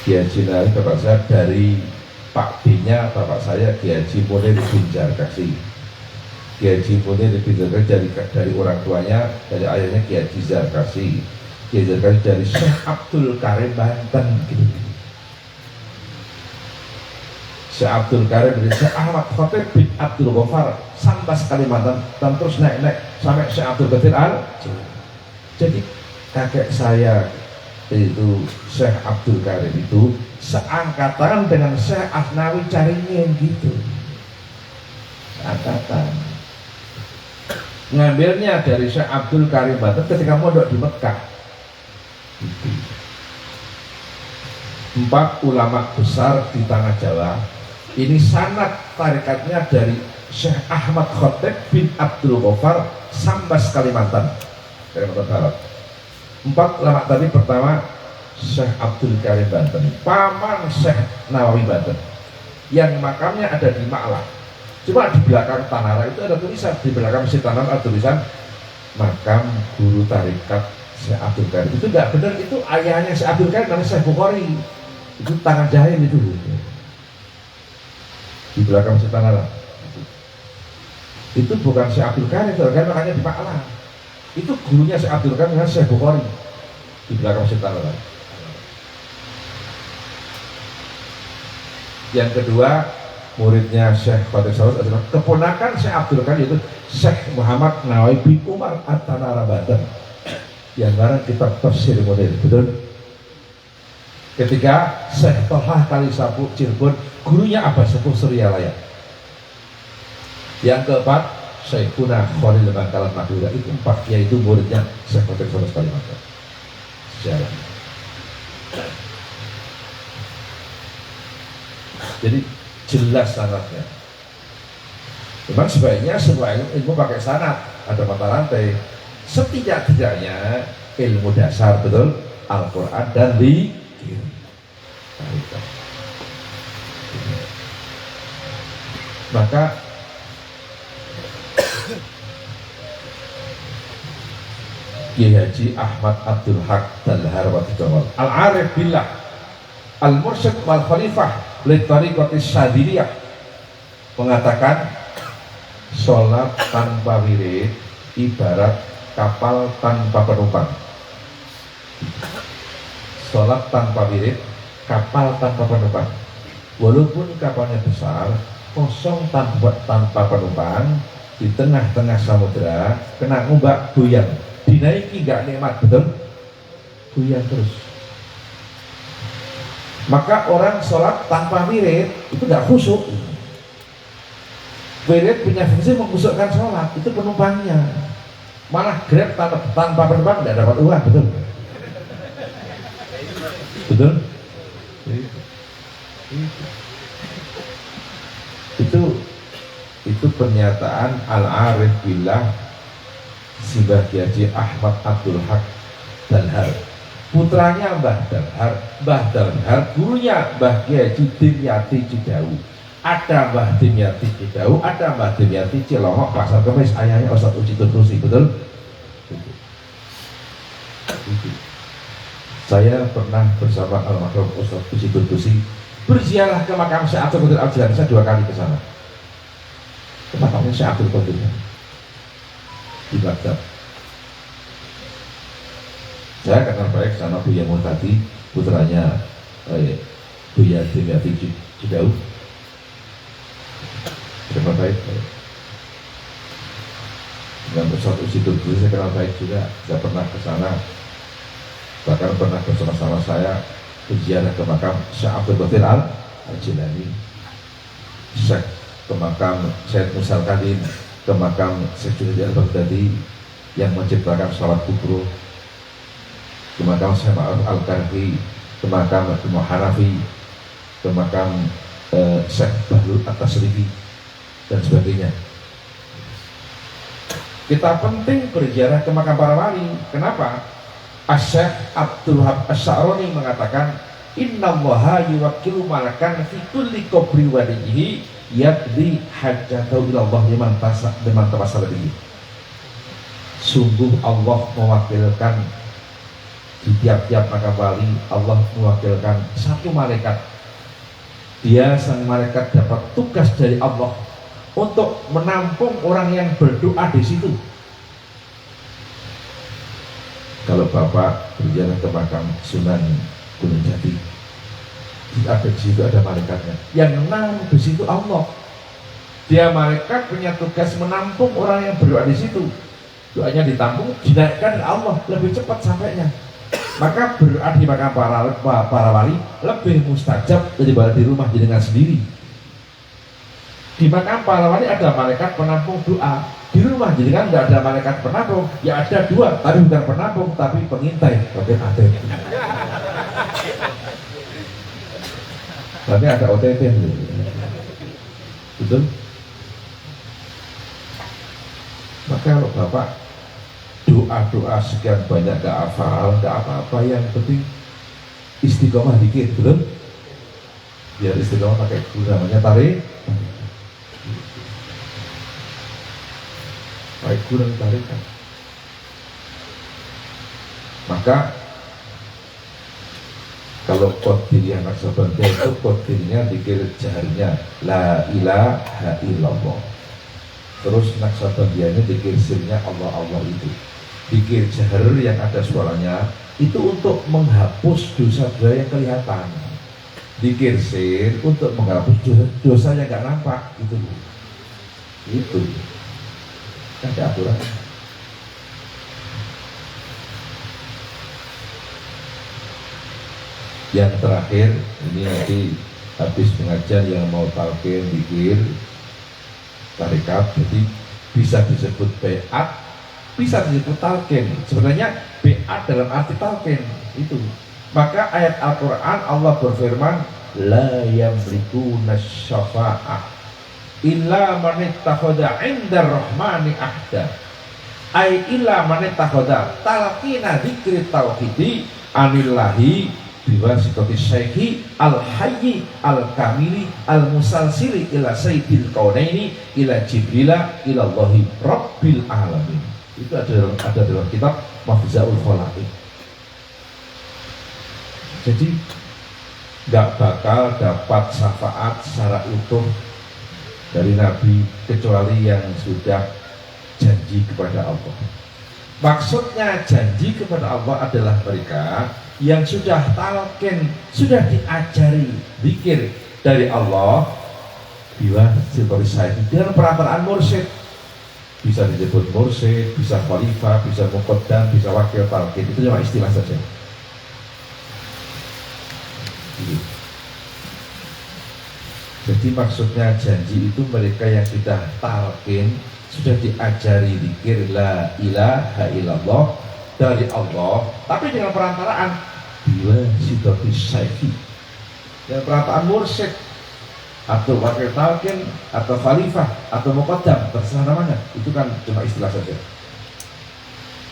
Kiai Haji Nawawi bapak saya dari Pak B-nya bapak saya Kiai Haji Munir bin Zarkasi. Kiai Haji Munir bin Zarkasi dari orang tuanya, dari ayahnya Kiai Haji Zarkasi. Kiai Zarkasi dari Syekh Abdul Karim Banten gitu. Syekh Abdul Karim dari Syekh Ahmad Khatib bin Abdul Ghaffar Sambas Kalimantan, dan terus naik sampai Syekh Abdul Qadir Al. Jadi kakek saya itu Syekh Abdul Karim itu seangkatan dengan Syekh Asnawi Caringin gitu, seangkatan. Ngambilnya dari Syekh Abdul Karim Banten ketika mondok di Mekah gitu. 4 ulama besar di tanah Jawa ini sanad tarikatnya dari Syekh Ahmad Khatib bin Abdul Ghaffar Sambas Kalimantan Barat. 4 ulama tadi, pertama Syekh Abdul Karim Banten, paman Syekh Nawawi Banten, yang makamnya ada di Ma'lah. Cuma di belakang Tanara itu ada tulisan, di belakang si Tanara ada tulisan makam guru tarikat Syekh Abdul Karim. Itu enggak benar, itu ayahnya Syekh Abdul Karim namanya Syekh Bukhari. Itu tangan jahil itu. di belakang Masjid Tanah. Itu bukan Syekh Abdul Qadir, makanya di Malang. Itu gurunya Syekh Abdul Qadir dengan Syekh Bukhari di belakang Masjid Tanah. Yang kedua, muridnya Syekh Khadir Sawas adalah keponakan Syekh Abdul Qadir, yaitu Syekh Muhammad Nawawi bin Umar At-Tanarabadan yang ngarang kitab tafsir modern, betul? Ketika Syekh Tohah Kalisapu Cirebon, gurunya Abbas Sepuh Suryalaya. Yang keempat, Syekhuna Khalil Bangkalan Madura. Itu empat, yaitu muridnya Syekh Khadir Sawas Kalimantan. Sejarah. Jadi jelas sanadnya. Memang sebaiknya semua ilmu pakai sanad, ada mata rantai. Setidak-tidaknya ilmu dasar, betul, Al-Quran dan zikir. Maka Kiai Haji Ahmad Abdul Haq Dalhar Al-Arif Billah Al-Mursyid wal Khalifah Litariqatis Syadiliyah mengatakan sholat tanpa wirid ibarat kapal tanpa penumpang. Sholat tanpa wirid kapal tanpa penumpang. Walaupun kapalnya besar, kosong tanpa penumpang, di tengah-tengah samudera kena ombak goyang, dinaiki gak nikmat, betul? Goyang terus. Maka orang sholat tanpa wirid itu gak khusyuk. Wirid punya fungsi mengkhusyukkan sholat, itu penumpangnya. Malah Grab tanpa penumpang tidak dapat uang, betul? Betul? Itu pernyataan Al-Arif Billah Simbah Haji Ahmad Abdul Haq Dalhar, putranya Mbah Dalhar, gurunya Mbah Haji Dimyati Cidau. Ada Mbah Dimyati Cidau, ada Mbah Dimyati Cilohok Pasar Kemis, ayahnya Ustaz Uji Turtusi, betul? Saya pernah bersama almarhum Ustaz Uji Turtusi berziarah ke makam Syekh Abdul Qadir Al-Jilani. Saya 2 kali ke sana. Ke makamnya Syekh Abdul Qadir di Baghdad. Saya kenal baik sama Buya Murtadi, putranya Buya Dimyati Cidau. Kenal baik. Dan Ustaz Uji Turtusi saya kenal baik juga. Saya pernah ke sana, bahkan pernah bersama-sama saya berziarah ke makam Syekh Abdul Qadir Al-Jilani, Syekh ke makam Syekh Musa Al-Kadim, ke makam Syekh Junaid Al-Baghdadi yang menciptakan salat kubro, ke makam Syekh Ma'ruf Al-Karhi, ke makam Imam Hanafi, ke makam Syekh Bahlul At-Tasrifi dan sebagainya. Kita penting berziarah ke makam para wali. Kenapa? Syekh Abdul Wahab Asy-Sya'rani mengatakan, innallaha yuwakkilu malakan fi kulli qabri walihi yaqdi hajatahu ila Allah liman tawassala bihi. Sungguh Allah mewakilkan di tiap-tiap makam wali, Allah mewakilkan satu malaikat. Dia sang malaikat dapat tugas dari Allah untuk menampung orang yang berdoa di situ. Kalau Bapak berjalan ke makam Sunan Gunung Jati, ada di situ ada malaikatnya. Yang menang di situ Allah. Dia malaikat punya tugas menampung orang yang berdoa di situ. Doanya ditampung, dinaikkan oleh Allah, lebih cepat sampainya. Maka berdoa di makam para wali lebih mustajab daripada di rumah jenengan sendiri. Di makam para wali ada malaikat penampung doa. Di rumah jadi kan nggak ada malaikat penampung, ya ada 2, tapi bukan penampung, tapi pengintai, bagian ATM. Berarti ada OTT, betul? Maka kalau Bapak doa-doa sekian banyak gak hafal, gak apa-apa, yang penting istiqomah dikit, belum? Biar istiqomah pakai guru namanya tarik. Baik kurang tarikan. Maka Kalau qadiriyah Naqsabandiyah itu qadirnya dikir jaharnya la ilaha illallah. Terus Naqsabandiyahnya dikir sirnya Allah Allah itu. Dikir jahar yang ada suaranya itu untuk menghapus dosa-dosa yang kelihatan. Dikir sir untuk menghapus dosa yang nggak nampak itu ada aturan. Yang terakhir ini nanti habis pengajian yang mau talqin dikir tarekat, jadi bisa disebut beat, bisa disebut talqin. Sebenarnya beat dalam arti talqin itu. Maka ayat Al-Quran Allah berfirman la yamlikuna syafa'ah illa man ittakhadha 'inda rahmani ahda. Ai illa man ittakhadha talqina dzikri tauhidi anillahi biwasitati syaihi al-hayyi al-kamili al-musalsili ila sayyidil kaunaini ila jibrila ila Allahi rabbil alamin. Itu ada dalam kitab Mafzaul Khalaik. Jadi nggak bakal dapat syafaat secara utuh dari Nabi kecuali yang sudah janji kepada Allah. Maksudnya janji kepada Allah adalah mereka yang sudah talqin, sudah diajari zikir dari Allah bila seperti dengan perantaraan mursyid. Bisa disebut mursyid, bisa khalifah, bisa muqaddam, bisa wakil talqin. Itu cuma istilah saja. Jadi maksudnya janji itu mereka yang sudah talqin, sudah diajari zikir la ilaha illallah dari Allah, tapi dengan perantaraan bila sidati syaihi, dengan perantaraan mursyid atau wakil talqin atau khalifah atau muqaddam, terserah namanya, itu kan cuma istilah saja.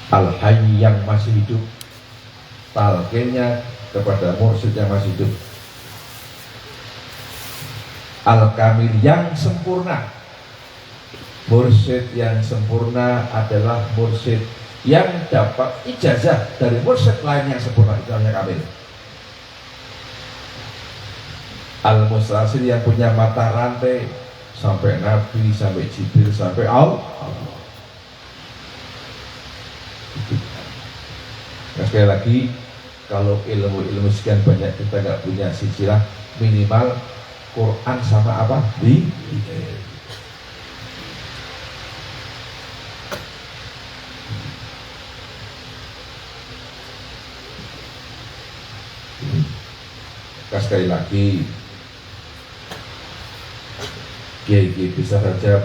Al-hayy yang masih hidup, talqinnya kepada mursyid yang masih hidup. Al-kamil yang sempurna, mursyid yang sempurna adalah mursyid yang dapat ijazah dari mursyid lain yang sempurna, itu namanya kamil. Al-mustasil yang punya mata rantai sampai Nabi, sampai Jibril, sampai Allah. Nah, sekali lagi, kalau ilmu sekian banyak kita nggak punya silsilah, minimal Quran sama apa? Sekali lagi, kiai bisa saja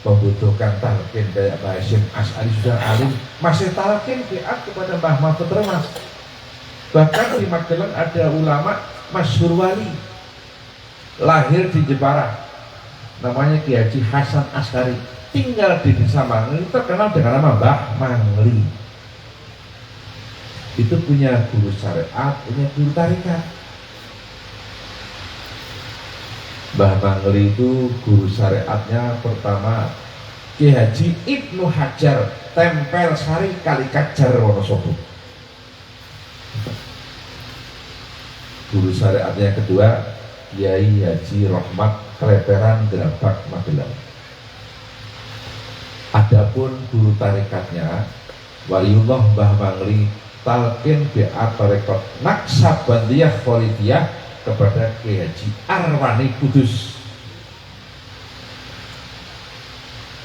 membutuhkan talqin kayak Mbah Hasyim Asy'ari sudah alim, masih talqin kiat kepada Mbah Mahfud Remas. Bahkan di Magelang ada ulama masyhur wali, lahir di Jepara, namanya Kiai Haji Hasan Asy'ari, tinggal di desa Mangli, terkenal dengan nama Mbah Mangli. Itu punya guru syariat, punya guru tarikat. Mbah Mangli itu guru syariatnya pertama Ki Haji Ibnu Hajar Tempel Sari Kalikajar Wonosobo. Guru syariatnya kedua Kiai Haji Rahmat Kleperan Gerabak Magelang. Adapun guru tarikatnya Waliullah Mbah Mangli talqin bi'at tarekat Naqsabandiyah Khalidiyah kepada Kiai Haji Arwani Kudus.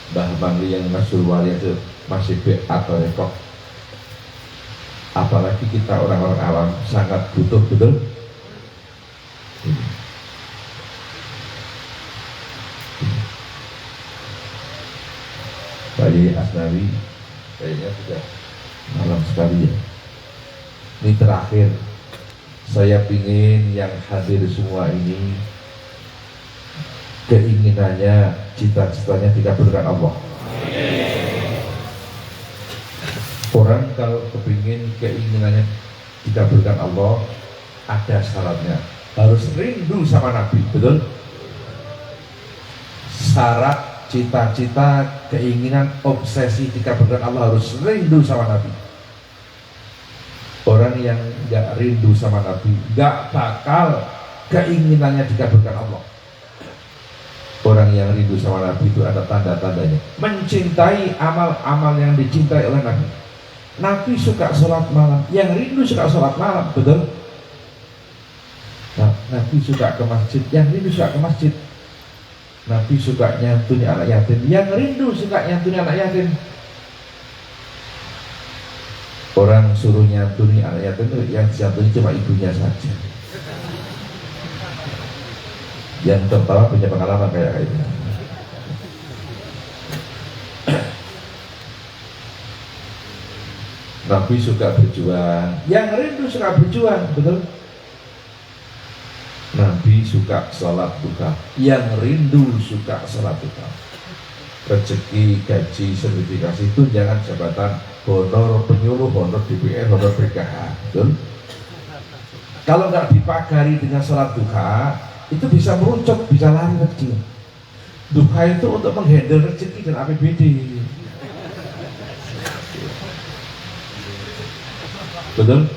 Mbah Mangli yang masyhur wali itu masih bi'at tarekat. Apalagi kita orang-orang awam sangat butuh betul. Bayi Asnawi kayaknya sudah malam sekali ya. Ini terakhir, saya pingin yang hadir semua ini keinginannya, cita-citanya dikabulkan Allah. Orang kalau kepingin keinginannya dikabulkan Allah, ada syaratnya, harus rindu sama Nabi, betul? Syarat cita-cita, keinginan, obsesi dikabulkan Allah harus rindu sama Nabi. Orang orang yang nggak rindu sama Nabi nggak bakal keinginannya dikabulkan Allah. Orang yang rindu sama Nabi itu ada tanda-tandanya, mencintai amal-amal yang dicintai oleh Nabi. Nabi suka sholat malam, yang rindu suka sholat malam, betul? Nah, Nabi suka ke masjid, yang rindu suka ke masjid. Nabi suka nyantuni anak yatim, yang rindu suka nyantuni anak yatim. Orang suruh nyantuni anak yatim itu yang disantuni cuma ibunya saja. Yang tertawa punya pengalaman kayak ini. Nabi suka berjuang, yang rindu suka berjuang, betul? Nabi suka sholat duha, yang rindu suka sholat duha. Rezeki, gaji, sertifikasi, tunjangan jabatan, honor penyuluh, honor DPR, honor PKH, betul? Kalau nggak dipagari dengan sholat duha, itu bisa meruncuk, bisa lari rezeki. Duha itu untuk menghandle rezeki dan APBD. Betul?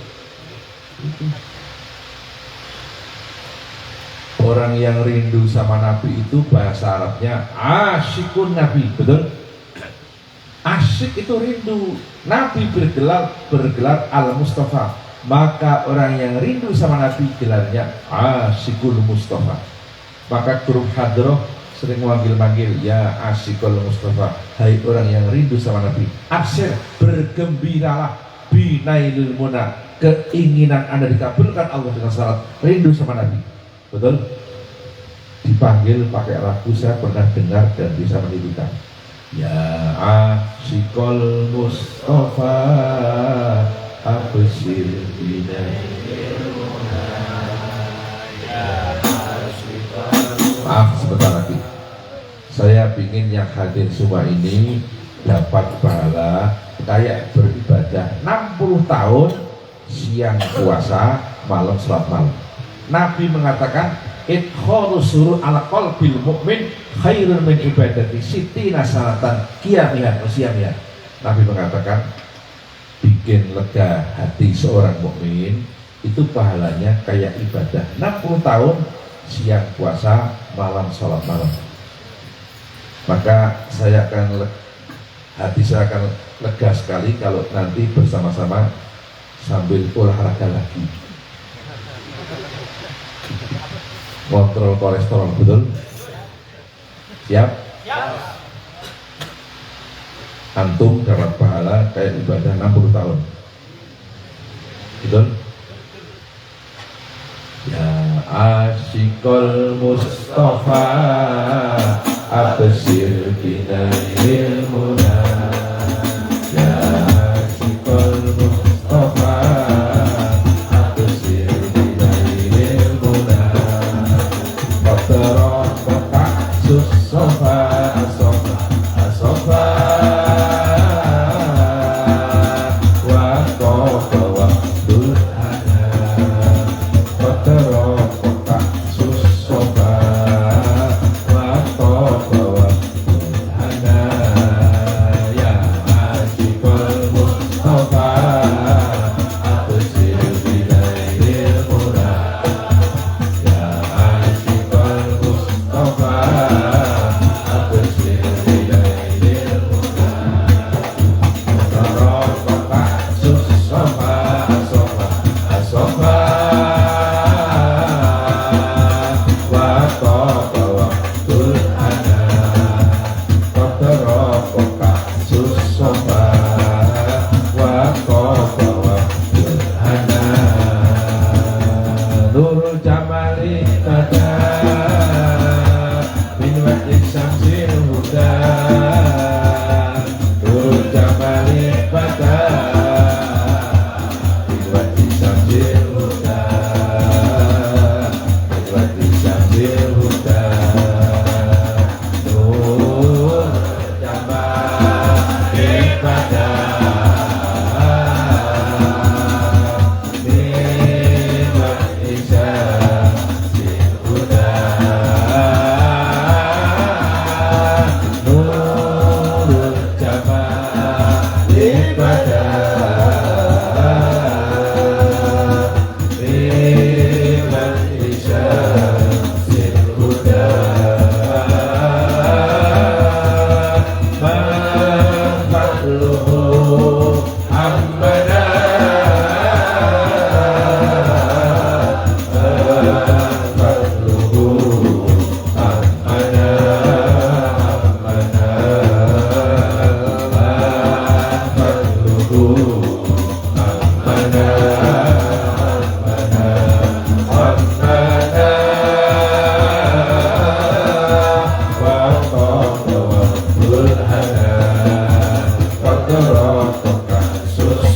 Orang yang rindu sama Nabi itu bahasa Arabnya asyikun Nabi, betul? Asyik itu rindu. Nabi bergelar Al-Mustafa. Maka orang yang rindu sama Nabi gelarnya Asyikul Mustafa. Maka grup hadroh sering manggil-manggil, ya Asyikul Mustafa, hai orang yang rindu sama Nabi, absir, bergembiralah, binailul muna, keinginan Anda dikabulkan Allah dengan syarat rindu sama Nabi. Betul? Dipanggil pakai lagu, saya pernah dengar dan bisa menirukan. Ya Asyikul Mustafa, absir binailul muna. Maaf sebentar lagi, saya ingin yang hadir semua ini dapat pahala kayak beribadah 60 tahun siang puasa, malam sholat malam. Nabi mengatakan idkhalu surur ala qalbil mu'min khairun min ibadati sittina sanatan qiyamiha wa siyamiha. Nabi mengatakan bikin lega hati seorang mukmin itu pahalanya kayak ibadah 60 tahun siang puasa, malam sholat malam. Maka hati saya akan lega sekali kalau nanti bersama-sama sambil olahraga lagi, kontrol kolesterol, betul? Siap? Antum dapat pahala kayak ibadah 60 tahun, betul? Ya Asyikul Mustafa, absir binailul muna. Ya Asyikul Mustafa, absir binailul muna. Qadra qata'sus sofa asofa asofa wa qafa wa dulhana. Qadra qata'sus sofa wa qafa wa dulhana. Ya Asyikul Mustafa, absir binailul muna. Ya Asyikul Mustafa, absir binailul muna. Qadra qata'sus sofa asofa asofa wa qafa wa dulhana. Qadra qata'sus sofa wa qafa wa dulhana. Nurul jamali tada min wajhi syamsil huda. Nurul jamali tada min wajhi syamsil huda. Min wajhi syamsil huda. Nurul jamali pada min wajhi syamsil huda. Nurul jamali pada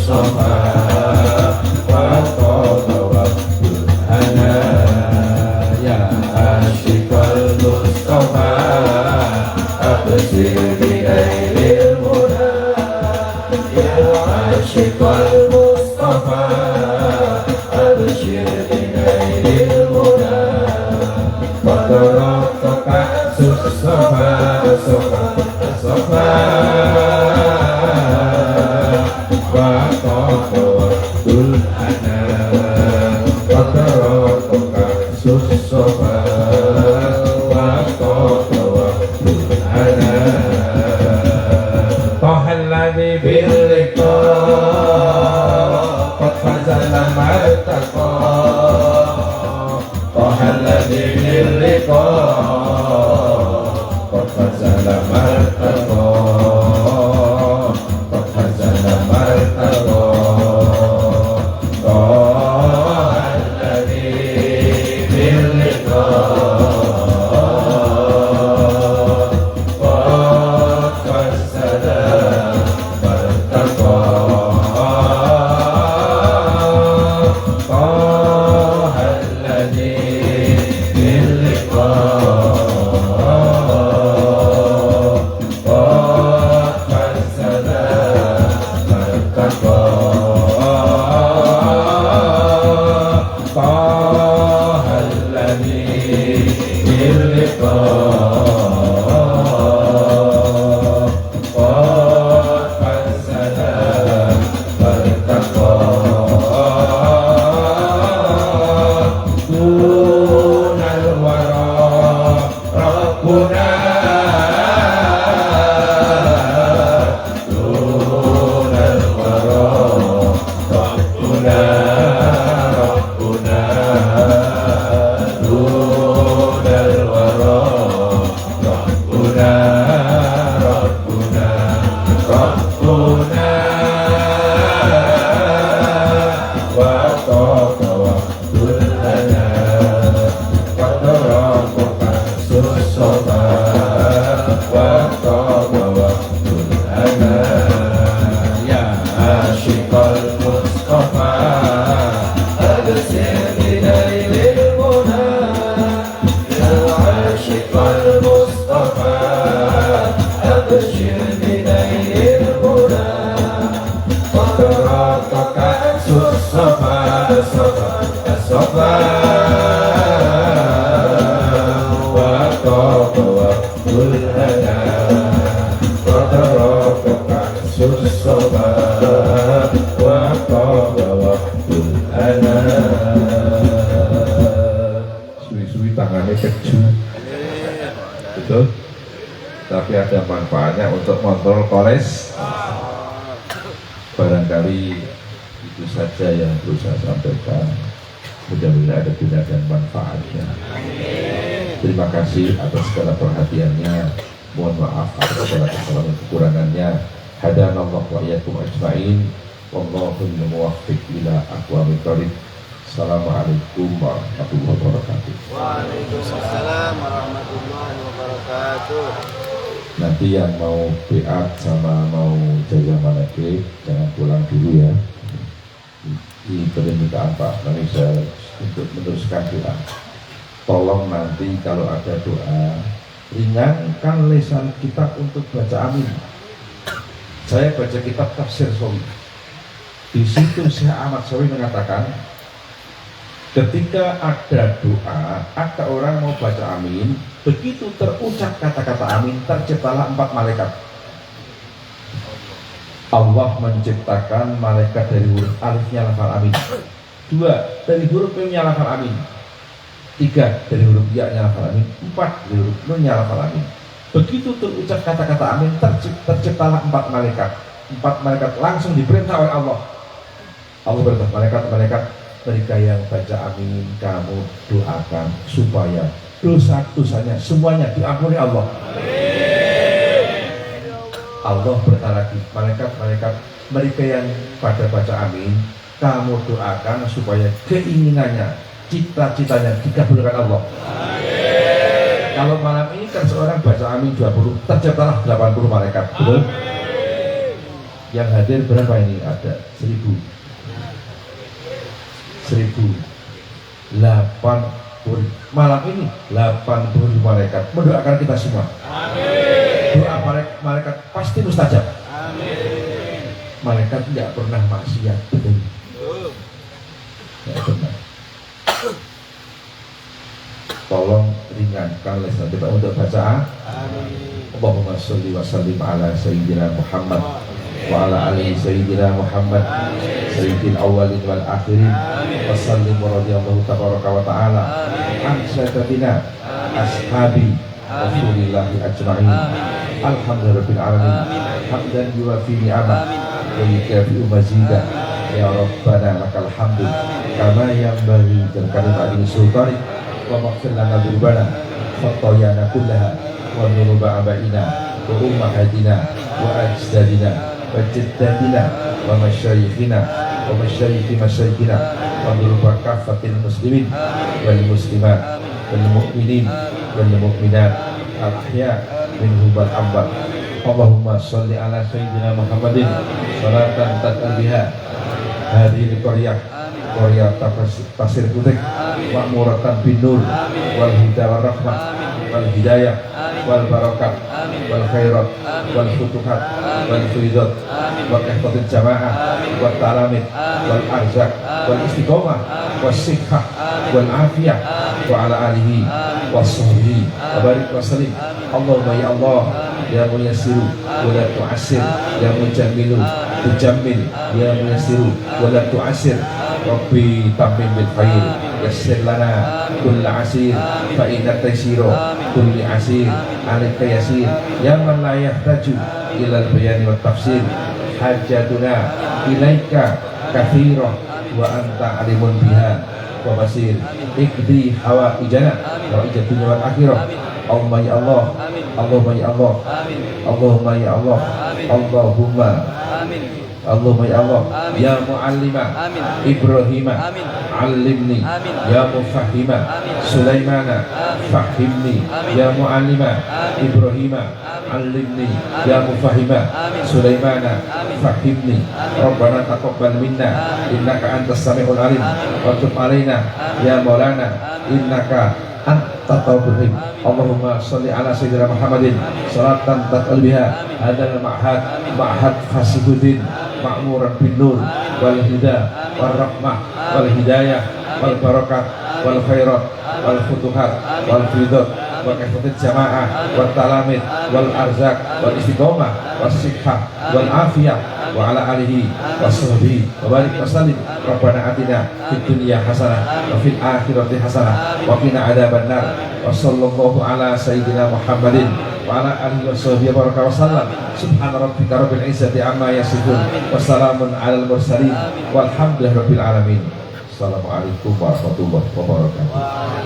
Mustafa wa tawa burhana ya asyikal Mustafa absir bi ghairil muna ya asyikal Mustafa absir bi ghairil muna Fataraka Mustafa Mustafa wa tawakkul ana Fataraka Mustafa wa tawakkul ana Tahalladhi bil liqa qad fazala martaqa Tahalladhi bil liqa qad fazala martaqa qad fazala martaqa Tahalladhi bil liqa qad fazala martaqa Tahalladhi bil liqa Suwi-suwi tangannya kecil, betul. Tapi ada manfaatnya untuk kontrol kolesterol. Barangkali itu saja yang perlu saya sampaikan. Mudah-mudahan ada guna dan manfaatnya. Terima kasih atas segala perhatiannya. Mohon maaf atas segala kesalahan dan kekurangannya. Hadanallahu wa iyyakum ajmain. Wallahul muwaffiq ila aqwamit thoriq. Assalamualaikum warahmatullahi wabarakatuh. Waalaikumsalam warahmatullahi wabarakatuh. Nanti yang mau beat sama mau jaga manakib jangan pulang dulu ya. Di permintaan Pak Manisha untuk meneruskan doa. Tolong nanti kalau ada doa ringankan lisan kita untuk baca amin. Saya baca kitab Tafsir Sawi. Di situ Syekh Ahmad Sawi mengatakan, ketika ada doa, ada orang mau baca amin, begitu terucap kata-kata amin, terciptalah 4 malaikat. Allah menciptakan malaikat dari huruf alifnya lafal amin, 2 dari huruf mimnya lafal amin, 3 dari huruf ya-nya lafal amin, 4 dari huruf nun-nya lafal amin. Begitu terucap kata-kata amin, terciptalah 4 malaikat. 4 malaikat langsung diperintah oleh Allah. Allah berkata, malaikat-malaikat, mereka yang baca amin kamu doakan supaya dosa-dosanya semuanya diampuni Allah. Allah berkata lagi, malaikat-malaikat, mereka yang pada baca amin kamu doakan supaya keinginannya, cita-citanya dikabulkan Allah. Kalau malam ini kan seorang baca amin 20, terciptalah 80 malaikat. Betul? Yang hadir berapa ini? Ada 1000 malam ini 80 malaikat mendoakan kita semua. Amin. Doa malaikat pasti mustajab. Amin. Malaikat tidak pernah maksiat, betul. Tidak pernah. Tolong ringankan lisan kita untuk bacaan. Amin. Allahumma sholli wa sallim ala sayyidina Muhammad wa ala alihi sayyidina Muhammad sayyidil awwalin wal akhirin wa sallim wa radiyallahu tabaraka wa ta'ala an sayyidina ashabi rasulillahi ajma'in alhamdulillahirabbil alamin hamdan yuwafi ni'amah wa yukafi'u mazidah ya rabbana lakal hamdu kama yanbaghi dan kalimati sultanik wa maghfir lana dzunubana khatayana kullaha wa dhunuba abaina wa ummahatina wa ajdadina wa jaddatina wa masyayikhina wa masyayikhi masyayikhina wa dhunuba kafatil muslimin wal muslimat wal mu'minin wal mu'minat al ahya minhum wal amwat. Allahumma sholli ala sayyidina Muhammadin salatan tad'u biha hadhihi qaryah qaryah Pasir Kutik ma'muratan bin nur wal hidayah wal rahmah wal hidayah wal barakat wal khairat wal futuhat wal fuidat wal ihtatil jamaah wal talamid wal arzak wal istiqomah wal sikhah wal afiyah wa ala alihi wa sahbihi wa barik wa salim. Allahumma ya Allah ya muyassiru wa la tu'assir ya mujammilu tujammil ya muyassiru wa la tu'assir Rabbi tammim bil khair yassir lana kulla asir fa inna taysira kulli asir alayka yasir ya man la yahtaju ila al bayan wa tafsir hajatuna ilaika kathira wa anta alimun biha wa basir ikdi hawa ijana wa ijadunya wal akhirah. Allahumma ya Allah Allahumma ya Allah Allahumma ya Allah Allahumma Allahumma ya Allah ya muallima Ibrahima allimni ya mufahhima Sulaimana fahimni ya muallima Ibrahima allimni ya mufahhima Sulaimana fahimni. Rabbana taqabbal minna innaka antas samiul alim wa tub alaina ya maulana innaka anta tawwabur rahim. Allahumma sholli ala sayyidina Muhammadin salatan tad'u biha hadzal ma'had Fasihuddin ma'muran bin nur wal huda wal rahmah wal hidayah wal barakat wal khairat wal futuhat wal fidat wal ihtatil jamaah wal talamid wal arzak wal istiqomah wal sikhah wal afiyah wa ala alihi wa sahbihi wa barik wa sallim. Rabbana atina fid dunya hasanah wa fil akhirati hasanah wa qina adzabannar wa sallallahu ala sayyidina Muhammadin wa ala alihi wa sahbihi wa sallam. Subhana rabbika rabbil izzati amma yasifun wa salamun alal mursalin walhamdulillahi rabbil alamin. Assalamualaikum warahmatullahi wabarakatuh.